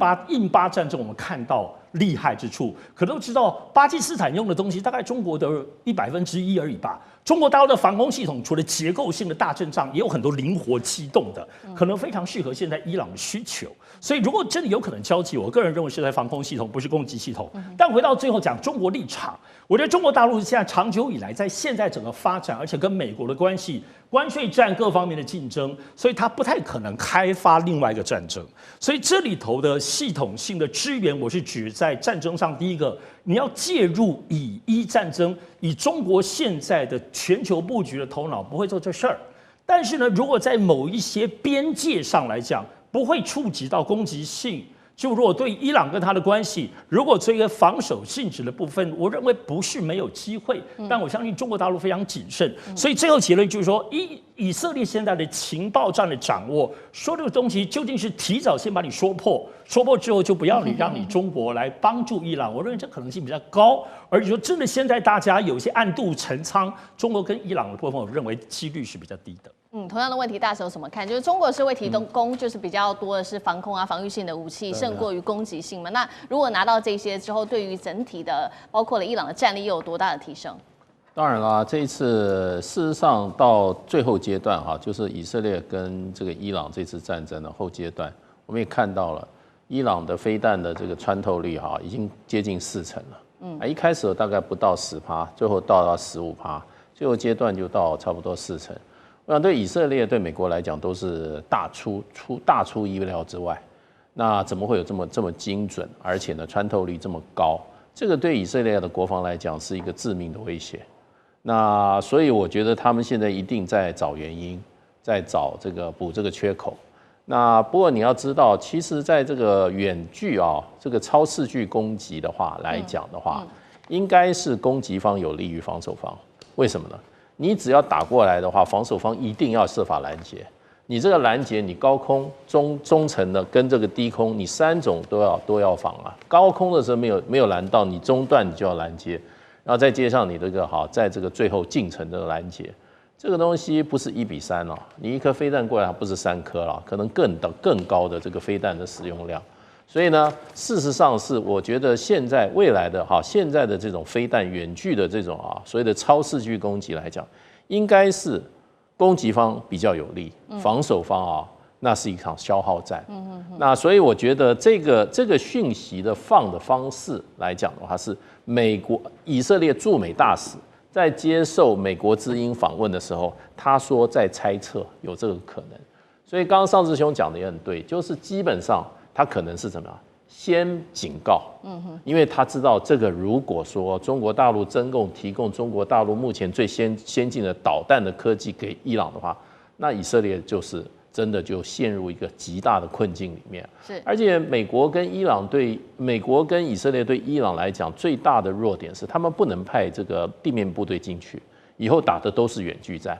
巴战争，我们看到厉害之处，可都知道巴基斯坦用的东西大概中国的1%而已吧。中国大陆的防空系统除了结构性的大阵仗，也有很多灵活机动的，可能非常适合现在伊朗的需求。所以如果真的有可能交集，我个人认为是在防空系统，不是攻击系统。但回到最后讲中国立场，我觉得中国大陆现在长久以来在现在整个发展，而且跟美国的关系、关税战各方面的竞争，所以它不太可能开发另外一个战争。所以这里头的系统性的支援，我是指在战争上，第一个你要介入以伊战争，以中国现在的全球布局的头脑不会做这事儿。但是呢，如果在某一些边界上来讲，不会触及到攻击性。就如果对伊朗跟他的关系，如果这个防守性质的部分，我认为不是没有机会，但我相信中国大陆非常谨慎，所以最后结论就是说，以色列现在的情报战的掌握，说这个东西究竟是提早先把你说破之后就不要让你中国来帮助伊朗，我认为这可能性比较高，而且说真的现在大家有些暗度陈仓，中国跟伊朗的部分，我认为几率是比较低的。同样的问题，大家有什么看？就是中国是会提供，就是比较多的是防空啊、防御性的武器，胜过于攻击性嘛。那如果拿到这些之后，对于整体的，包括了伊朗的战力，又有多大的提升？当然啦，这一次事实上到最后阶段哈，就是以色列跟这个伊朗这次战争的后阶段，我们也看到了伊朗的飞弹的这个穿透率哈，已经接近40%了。一开始大概不到10%，最后到15%，最后阶段就到差不多40%。我想对以色列、对美国来讲都是大出意料之外。那怎么会有这么精准，而且呢穿透率这么高？这个对以色列的国防来讲是一个致命的威胁。那所以我觉得他们现在一定在找原因，在找补这个缺口。那不过你要知道，其实在这个远距这个超视距攻击的话来讲的话，应该是攻击方有利于防守方。为什么呢？你只要打过来的话，防守方一定要设法拦截。你这个拦截，你高空、中程的跟这个低空，你3种都要防啊。高空的时候没有拦到，你中段你就要拦截，然后再接上你这个在这个最后进程的拦截。这个东西不是1:3了，你一颗飞弹过来不是3颗了，可能更高的这个飞弹的使用量。所以呢，事实上是我觉得未来的现在的这种飞弹远距的这种所谓的超视距攻击来讲，应该是攻击方比较有利，防守方那是一场消耗战。那所以我觉得这个讯息的放的方式来讲的话，是以色列驻美大使在接受美国之音访问的时候，他说在猜测有这个可能。所以刚刚尚志兄讲的也很对，就是基本上他可能是怎么样？先警告，因为他知道这个，如果说中国大陆提供中国大陆目前最先进的导弹的科技给伊朗的话，那以色列就是真的就陷入一个极大的困境里面。是，而且美国跟以色列对伊朗来讲最大的弱点是，他们不能派这个地面部队进去，以后打的都是远距战。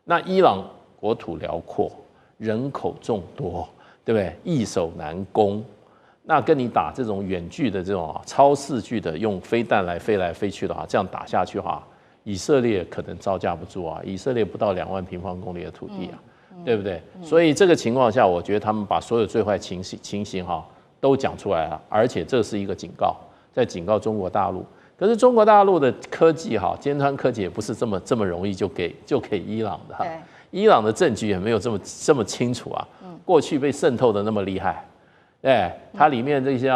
那伊朗国土辽阔，人口众多，对不对？易守难攻。那跟你打这种远距的这种超视距的，用飞弹飞来飞去的话，这样打下去的话，以色列可能招架不住以色列不到2万平方公里的土地对不对？所以这个情况下，我觉得他们把所有最坏情形都讲出来了，而且这是一个警告，在警告中国大陆。可是中国大陆的科技尖端科技也不是这么容易就给伊朗的伊朗的政局也没有这么清楚过去被渗透的那么厉害。它里面这些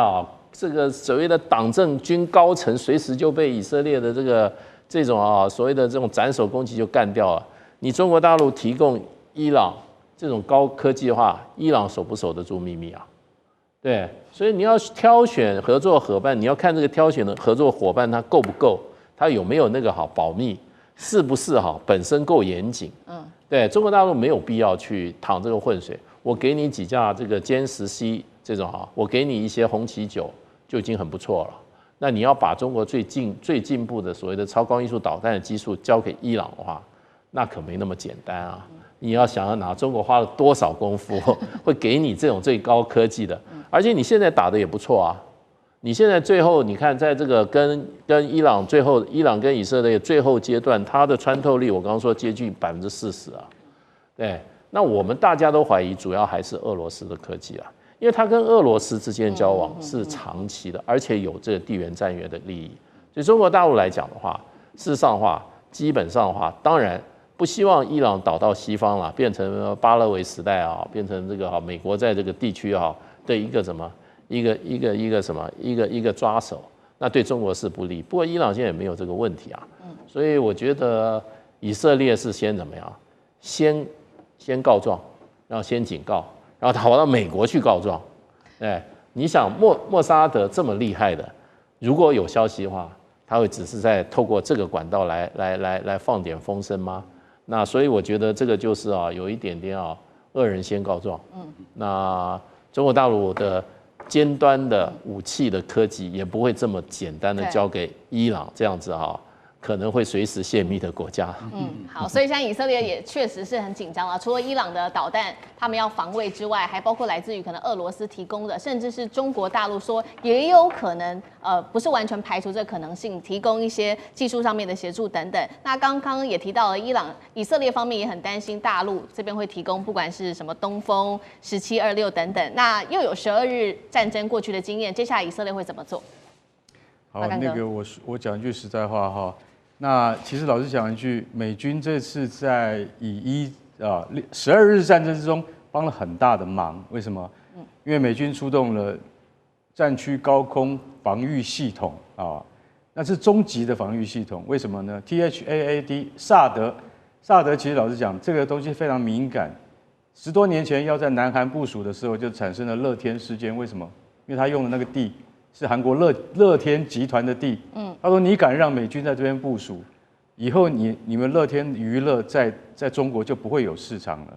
这个所谓的党政军高层，随时就被以色列的这种所谓的这种斩首攻击就干掉了。你中国大陆提供伊朗这种高科技的话，伊朗守不守得住秘密对，所以你要挑选合作伙伴，你要看这个挑选的合作伙伴他够不够。它有没有那个好保密，是不是本身够严谨？对中国大陆没有必要去淌这个浑水。我给你几架这个歼10C这种我给你一些红旗9就已经很不错了。那你要把中国最进步的所谓的超高音速导弹的技术交给伊朗的话，那可没那么简单啊！你要想要拿中国花了多少功夫会给你这种最高科技的，而且你现在打的也不错啊。你现在最后你看，在这个跟伊朗最后，伊朗跟以色列最后阶段，它的穿透力我刚刚说接近40%啊。对，那我们大家都怀疑，主要还是俄罗斯的科技啊，因为它跟俄罗斯之间交往是长期的，而且有这个地缘战略的利益。所以中国大陆来讲的话，事实上的话，基本上的话，当然不希望伊朗倒到西方了，变成巴勒维时代变成这个美国在这个地区的一个什么。一个抓手，那对中国是不利。不过伊朗现在也没有这个问题啊，所以我觉得以色列是先怎么样？先告状，然后先警告，然后跑到美国去告状。你想莫萨德这么厉害的，如果有消息的话，他会只是在透过这个管道来放点风声吗？那所以我觉得这个就是有一点点恶人先告状。那中国大陆的尖端的武器的科技也不会这么简单的交给伊朗这样子可能会随时泄密的国家。好，所以现在以色列也确实是很紧张了。除了伊朗的导弹他们要防卫之外，还包括来自于可能俄罗斯提供的，甚至是中国大陆说也有可能不是完全排除这可能性，提供一些技术上面的协助等等。那刚刚也提到了以色列方面也很担心大陆这边会提供不管是什么东风1726等等。那又有12日战争过去的经验，接下来以色列会怎么做？好，那个我讲一句实在话那其实老实讲一句，美军这次在12日战争之中帮了很大的忙。为什么？因为美军出动了战区高空防御系统那是终极的防御系统。为什么呢 ？THAAD 萨德其实老实讲，这个东西非常敏感。10多年前要在南韩部署的时候，就产生了乐天事件。为什么？因为他用的那个地是韩国乐天集团的地。他说：“你敢让美军在这边部署，以后你们乐天娱乐在中国就不会有市场了。”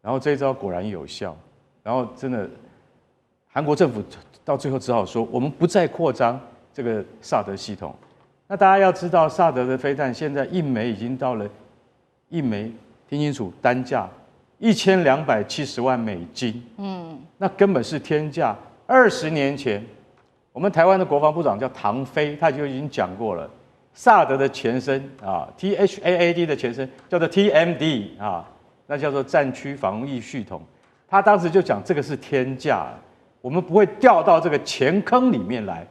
然后这一招果然有效。然后真的，韩国政府到最后只好说：“我们不再扩张这个萨德系统。”那大家要知道，萨德的飞弹现在一枚已经到了一枚，听清楚，单价1270万美金。那根本是天价。20年前。我们台湾的国防部长叫唐飞，他就已经讲过了，萨德的前身THAAD 的前身叫做 TMD 那叫做战区防御系统。他当时就讲这个是天价，我们不会掉到这个钱坑里面来。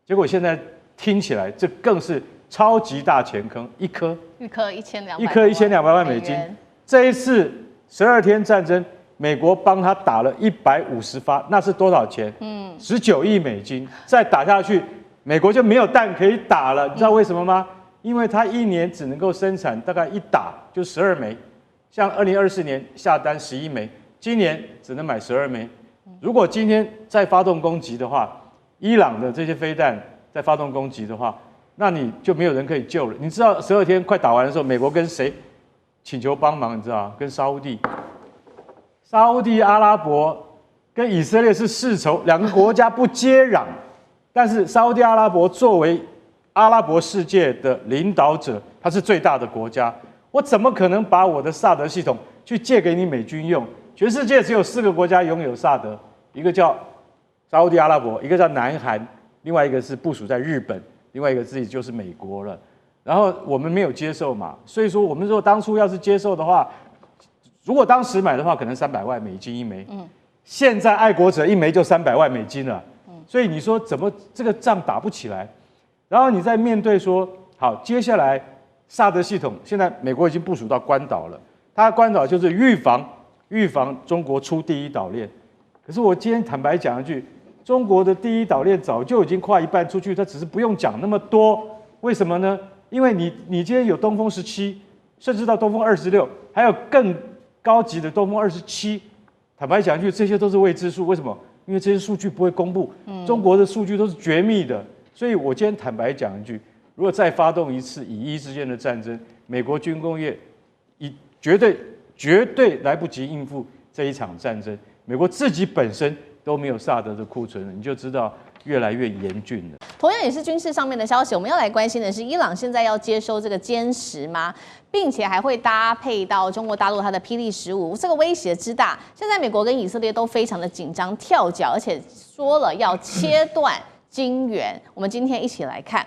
结果现在听起来，这更是超级大钱坑，一颗1200万美金。这一次12天战争。美国帮他打了150发，那是多少钱？19亿美金。再打下去，美国就没有弹可以打了。你知道为什么吗？因为他一年只能够生产大概一打就12枚，像2024年下单11枚，今年只能买12枚。如果今天再发动攻击的话，伊朗的这些飞弹再发动攻击的话，那你就没有人可以救了。你知道12天快打完的时候，美国跟谁请求帮忙？你知道跟沙烏地阿拉伯跟以色列是世仇，两个国家不接壤。但是沙烏地阿拉伯作为阿拉伯世界的领导者，它是最大的国家，我怎么可能把我的萨德系统去借给你美军用？全世界只有4个国家拥有萨德，一个叫沙烏地阿拉伯，一个叫南韩，另外一个是部署在日本，另外一个自己就是美国了。然后我们没有接受嘛，所以说我们如果当初要是接受的话。如果当时买的话，可能300万美金一枚。现在爱国者一枚就300万美金了。所以你说怎么这个仗打不起来？然后你再面对说，好，接下来萨德系统现在美国已经部署到关岛了，它关岛就是预防中国出第一岛链。可是我今天坦白讲一句，中国的第一岛链早就已经跨一半出去，它只是不用讲那么多。为什么呢？因为你今天有东风17，甚至到东风26，还有更高级的东风27，坦白讲一句，这些都是未知数。为什么？因为这些数据不会公布，中国的数据都是绝密的。所以我今天坦白讲一句，如果再发动一次以伊之间的战争，美国军工业绝对来不及应付这一场战争。美国自己本身都没有萨德的库存了，你就知道越来越严峻了。同样也是军事上面的消息，我们要来关心的是，伊朗现在要接收这个歼10吗？并且还会搭配到中国大陆它的霹雳15，这个威胁之大，现在美国跟以色列都非常的紧张跳脚，而且说了要切断金援。我们今天一起来看，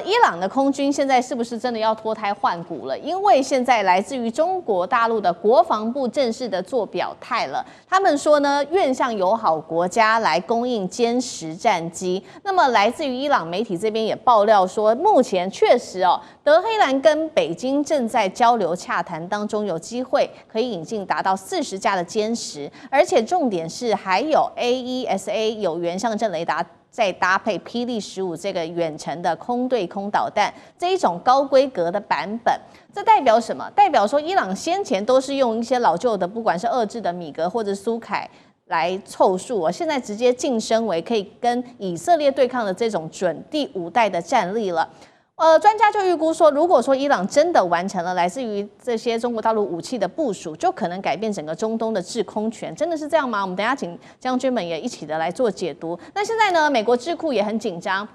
伊朗的空军现在是不是真的要脱胎换骨了？因为现在来自于中国大陆的国防部正式的做表态了，他们说呢，愿向友好国家来供应歼10战机。那么来自于伊朗媒体这边也爆料说，目前确实德黑兰跟北京正在交流洽谈当中，有机会可以引进达到40架的歼10，而且重点是还有 AESA 有源相阵雷达。再搭配霹雳15这个远程的空对空导弹这一种高规格的版本，这代表什么？代表说伊朗先前都是用一些老旧的，不管是俄制的米格或者苏凯来凑数，现在直接晋升为可以跟以色列对抗的这种准第5代的战力了。专家就预估说，如果说伊朗真的完成了来自于这些中国大陆武器的部署，就可能改变整个中东的制空权，真的是这样吗？我们等一下请将军们也一起的来做解读。那现在呢，美国智库也很紧张。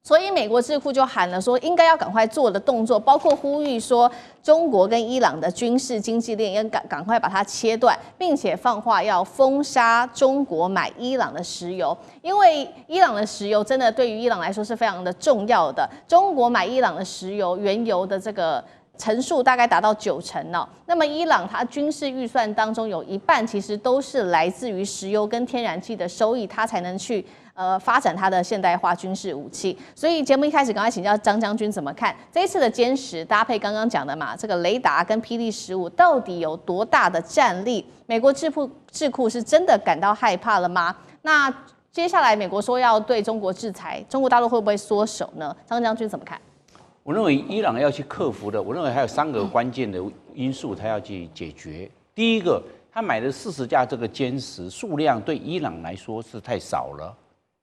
所以美国智库就喊了说，应该要赶快做的动作，包括呼吁说，中国跟伊朗的军事经济链要赶快把它切断，并且放话要封杀中国买伊朗的石油，因为伊朗的石油真的对于伊朗来说是非常的重要的。中国买伊朗的石油、原油的这个成数大概达到90%哦。那么伊朗它军事预算当中有一半其实都是来自于石油跟天然气的收益，它才能去发展它的现代化军事武器。所以节目一开始赶快请教张将军怎么看这一次的歼10搭配刚刚讲的嘛，这个雷达跟霹雳15到底有多大的战力？美国智库是真的感到害怕了吗？那接下来美国说要对中国制裁，中国大陆会不会缩手呢？张将军怎么看？我认为伊朗要去克服的，我认为还有3个关键的因素，他要去解决。第一个，他买的40架这个歼10数量对伊朗来说是太少了。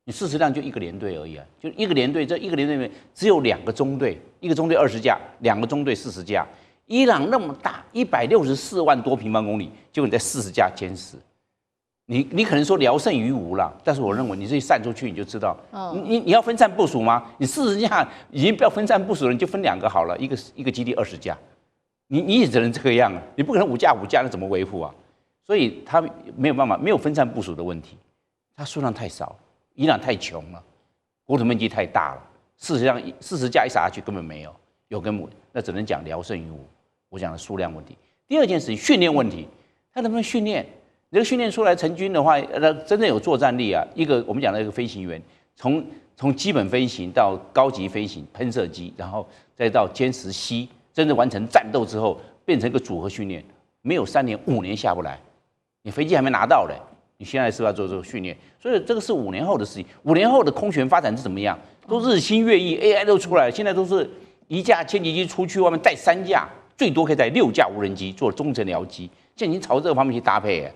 你40辆就一个连队而已啊，就一个连队，这一个连队里面只有2个中队，一个中队20架，2个中队40架。伊朗那么大，164万多平方公里，结果你在40架歼10，你可能说聊胜于无啦，但是我认为你自己散出去你就知道，你要分散部署吗？你40架已经不要分散部署了，你就分2个好了，一个基地20架，你也只能这个样啊，你不可能5架，那怎么维护啊？所以他没有办法，没有分散部署的问题，它数量太少。伊朗太穷了，国土面积太大了，40架一撒下去根本没有，有根本那只能讲聊胜于无。我讲的数量问题。第二件事，训练问题，他能不能训练？你这个训练出来成军的话，真正有作战力啊。一个我们讲的一个飞行员，从基本飞行到高级飞行，喷射机，然后再到歼10C，真正完成战斗之后，变成一个组合训练，没有3年5年下不来，你飞机还没拿到嘞。你现在是不是要做这个训练？所以这个是5年后的事情。5年后的空权发展是怎么样？都日新月异 ，AI 都出来了。现在都是1架歼击机出去外面带3架，最多可以带6架无人机做中程僚机。现在已经朝这个方面去搭配。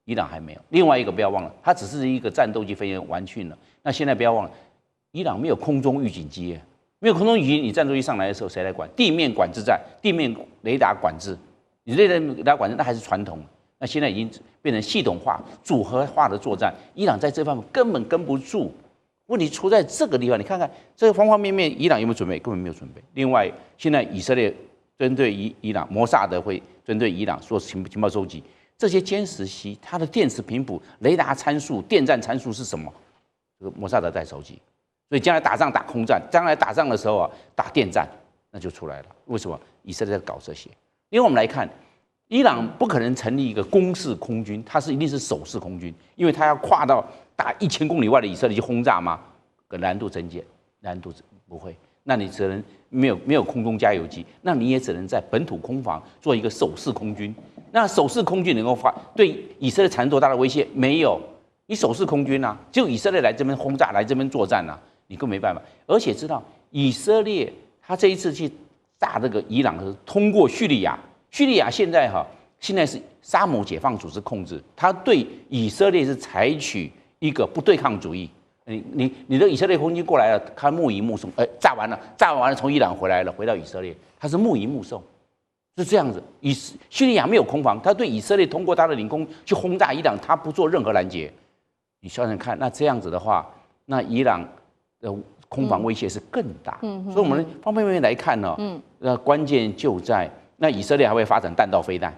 伊朗还没有。另外一个不要忘了，它只是一个战斗机飞行完训了。那现在不要忘了，伊朗没有空中预警机，没有空中预警，你战斗机上来的时候谁来管？地面管制站，地面雷达管制。你雷达管制那还是传统。那现在已经变成系统化、组合化的作战，伊朗在这方面根本跟不住。问题出在这个地方，你看看这个方方面面，伊朗有没有准备？根本没有准备。另外，现在以色列针对伊朗，摩萨德会针对伊朗做情报收集，这些歼10C它的电磁频谱、雷达参数、电站参数是什么？这个摩萨德在收集。所以将来打仗打空战，将来打仗的时候啊，打电站那就出来了。为什么？以色列在搞这些。因为我们来看。伊朗不可能成立一个攻势空军，它一定是守势空军，因为它要跨到打1000公里外的以色列去轰炸吗？难度增减，难度不会。那你只能没有空中加油机，那你也只能在本土空防做一个守势空军。那守势空军能够对以色列产生多大的威胁？没有，你守势空军啊，只有以色列来这边轰炸，来这边作战啊，你更没办法。而且知道以色列他这一次去炸这个伊朗是通过叙利亚。叙利亚现在是沙姆解放组织控制，他对以色列是采取一个不对抗主义，你的以色列空军过来了，他目迎目送，炸完了从伊朗回来了，回到以色列，他是目迎目送，是这样子。叙利亚没有空防，他对以色列通过他的领空去轰炸伊朗，他不做任何拦截。你想想看，那这样子的话，那伊朗的空防威胁是更大。所以我们方方面面来看呢，关键就在那以色列还会发展弹道飞弹，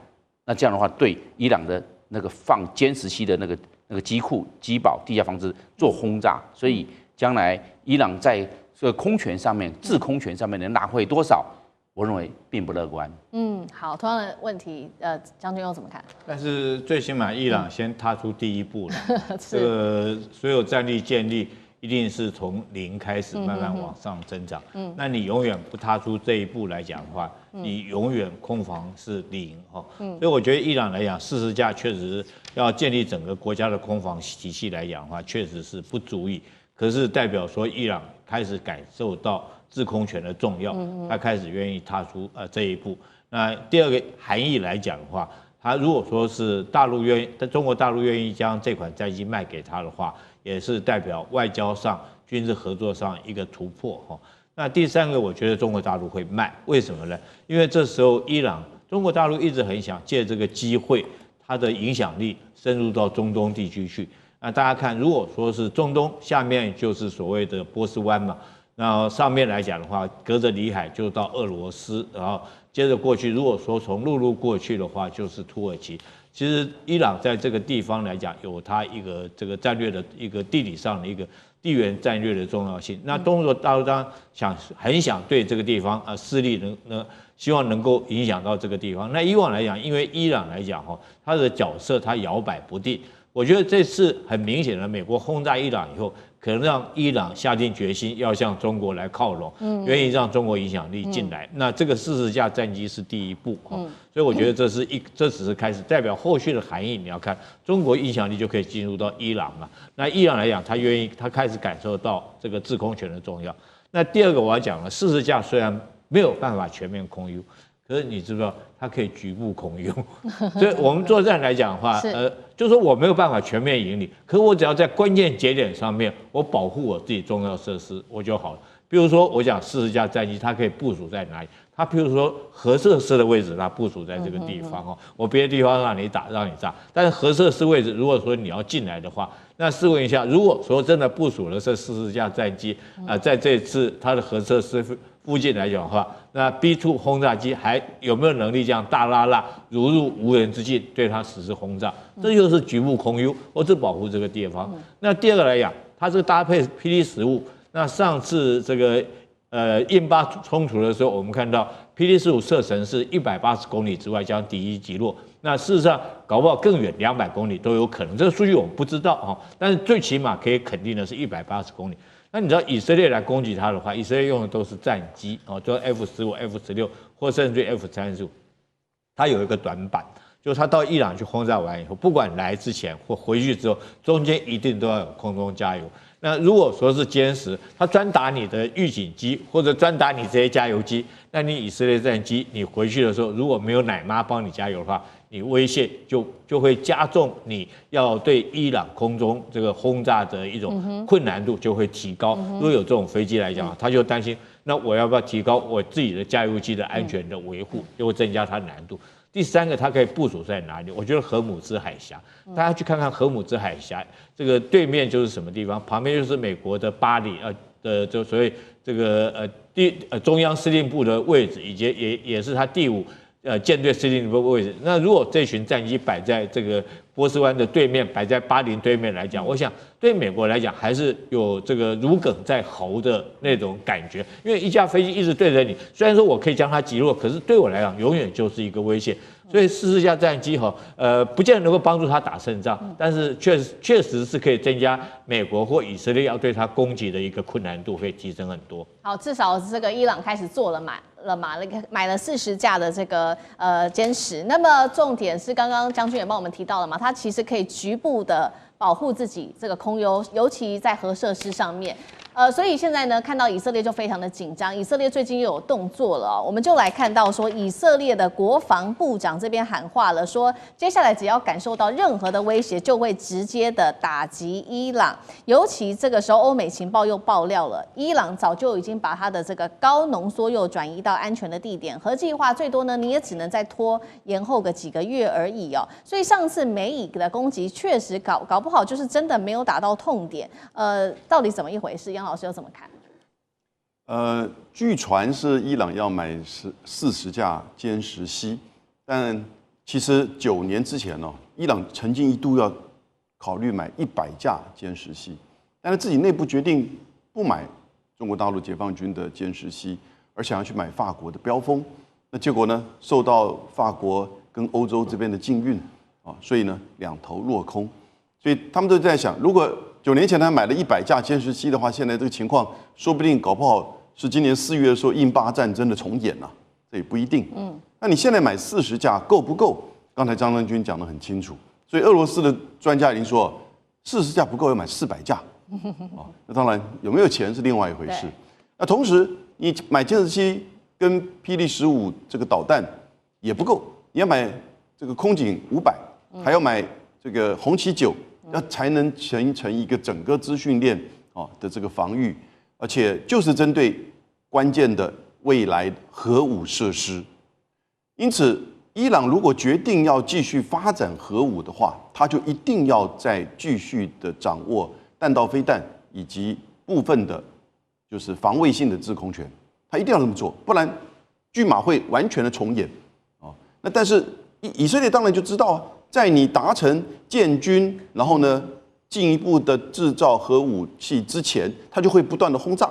那这样的话对伊朗的那个放歼十七的那个机库、机堡、地下防置做轰炸，所以将来伊朗在这个空权上面、制空权上面能拿回多少，我认为并不乐观。好，同样的问题，将军又怎么看？但是最起码伊朗先踏出第一步了，这个所有战力建立一定是从零开始慢慢往上增长。那你永远不踏出这一步来讲的话，你永远空防是零哈。所以我觉得伊朗来讲，40架确实要建立整个国家的空防体系来讲的话，确实是不足以。可是代表说伊朗开始感受到制空权的重要，他开始愿意踏出这一步。那第二个含义来讲的话，他如果说是中国大陆愿意将这款战机卖给他的话，也是代表外交上、军事合作上一个突破哈。那第三个，我觉得中国大陆会卖，为什么呢？因为这时候中国大陆一直很想借这个机会，它的影响力深入到中东地区去。那大家看，如果说是中东下面就是所谓的波斯湾嘛，那上面来讲的话，隔着里海就到俄罗斯，然后接着过去，如果说从陆路过去的话，就是土耳其。其实伊朗在这个地方来讲，有它一个这个战略的一个地理上的一个地缘战略的重要性。那中国大陆当然很想对这个地方势力希望能够影响到这个地方。那以往来讲，因为伊朗来讲哈，它的角色它摇摆不定。我觉得这次很明显的，美国轰炸伊朗以后，可能让伊朗下定决心要向中国来靠拢，愿意让中国影响力进来。那这个40架战机是第一步所以我觉得这只是开始，代表后续的含义。你要看中国影响力就可以进入到伊朗嘛。那伊朗来讲，他开始感受到这个制空权的重要。那第二个我要讲了，40架虽然没有办法全面空优，可是你知不知道它可以局部空优？所以我们作战来讲的话，就是说我没有办法全面赢你，可是我只要在关键节点上面，我保护我自己重要设施，我就好了。比如说，我讲40架战机，它可以部署在哪里？它比如说核设施的位置，它部署在这个地方我别的地方让你炸，但是核设施位置，如果说你要进来的话，那试问一下，如果说真的部署了这40架战机在这次它的核设施附近来讲的话，那 B2 轰炸机还有没有能力这样大拉拉如入无人之境对它实施轰炸？这就是局部空优，我只保护这个地方。那第二个来讲，它这个搭配霹雳15，那上次这个印巴冲突的时候，我们看到霹雳15射程是180公里之外将敌机击落。那事实上搞不好更远200公里都有可能，这个数据我们不知道但是最起码可以肯定的是180公里。那你知道以色列来攻击它的话，以色列用的都是战机就是 F-15、F-16或甚至 F-35，它有一个短板，就是它到伊朗去轰炸完以后，不管来之前或回去之后，中间一定都要有空中加油。那如果说是歼10，它专打你的预警机或者专打你这些加油机，那你以色列战机你回去的时候，如果没有奶妈帮你加油的话，你威胁就会加重你要对伊朗空中这个轰炸的一种困难度就会提高。如果有这种飞机来讲，他就担心，那我要不要提高我自己的加油机的安全的维护，就会增加它的难度。第三个，它可以部署在哪里？我觉得荷姆兹海峡，大家去看看荷姆兹海峡，这个对面就是什么地方？旁边就是美国的巴黎就所谓这个中央司令部的位置，以及也是它第5舰队司令部的位置。那如果这群战机摆在这个波斯湾的对面，摆在巴林对面来讲，我想对美国来讲还是有这个如鲠在喉的那种感觉，因为一架飞机一直对着你，虽然说我可以将它击落，可是对我来讲永远就是一个威胁。所以40架战机不见得能够帮助他打胜仗，但是确实是可以增加美国或以色列要对他攻击的一个困难度会提升很多。好，至少这个伊朗开始做了买了40架的这个歼10。那么重点是刚刚将军也帮我们提到了嘛，它其实可以局部的保护自己这个空优，尤其在核设施上面。所以现在呢，看到以色列就非常的紧张。以色列最近又有动作了我们就来看到说，以色列的国防部长这边喊话了，说接下来只要感受到任何的威胁，就会直接的打击伊朗。尤其这个时候，欧美情报又爆料了，伊朗早就已经把它的这个高浓缩铀转移到安全的地点，核计划最多呢，你也只能再延后个几个月而已所以上次美以的攻击确实搞不好就是真的没有打到痛点。到底怎么一回事？杨老师又怎么看？据传是伊朗要买40架歼10C，但其实9年之前伊朗曾经一度要考虑买100架歼10C，但是自己内部决定不买中国大陆解放军的歼10C，而想要去买法国的标风。那结果呢，受到法国跟欧洲这边的禁运所以呢两头落空。所以他们都在想，如果9年前他买了100架歼10C的话，现在这个情况说不定搞不好是今年4月的时候印巴战争的重演这也不一定。那你现在买40架够不够？刚才张将军讲得很清楚，所以俄罗斯的专家已经说，40架不够，要买400架。那当然有没有钱是另外一回事。那同时你买歼10C跟霹雳15这个导弹也不够，你要买这个空警500，还要买这个红旗9。才能形成一个整个资讯链的这个防御，而且就是针对关键的未来核武设施。因此，伊朗如果决定要继续发展核武的话，他就一定要再继续的掌握弹道飞弹以及部分的，就是防卫性的制空权，他一定要这么做，不然拒马会完全的重演那但是以色列当然就知道在你达成建军，然后呢进一步的制造核武器之前，它就会不断的轰炸。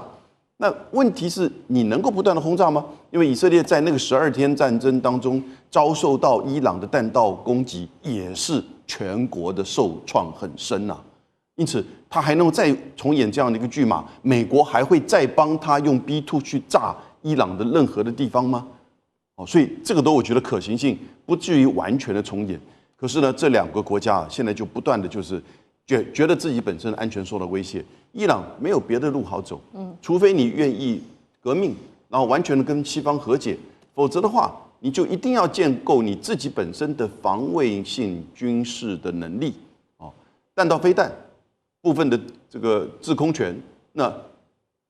那问题是你能够不断的轰炸吗？因为以色列在那个12天战争当中遭受到伊朗的弹道攻击，也是全国的受创很深因此，他还能再重演这样的一个剧码，美国还会再帮他用 B2 去炸伊朗的任何的地方吗？所以这个都我觉得可行性不至于完全的重演。可是呢，这2个国家现在就不断的就是觉得自己本身的安全受到威胁。伊朗没有别的路好走，除非你愿意革命，然后完全的跟西方和解，否则的话，你就一定要建构你自己本身的防卫性军事的能力弹道飞弹部分的这个制空权，那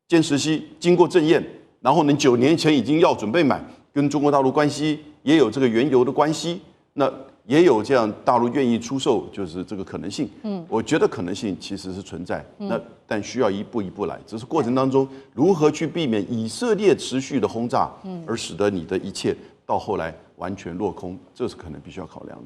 歼10C经过政验，然后呢9年前已经要准备买，跟中国大陆关系也有这个原油的关系，那也有这样大陆愿意出售，就是这个可能性。我觉得可能性其实是存在，但需要一步一步来，只是过程当中如何去避免以色列持续的轰炸，而使得你的一切到后来完全落空，这是可能必须要考量的。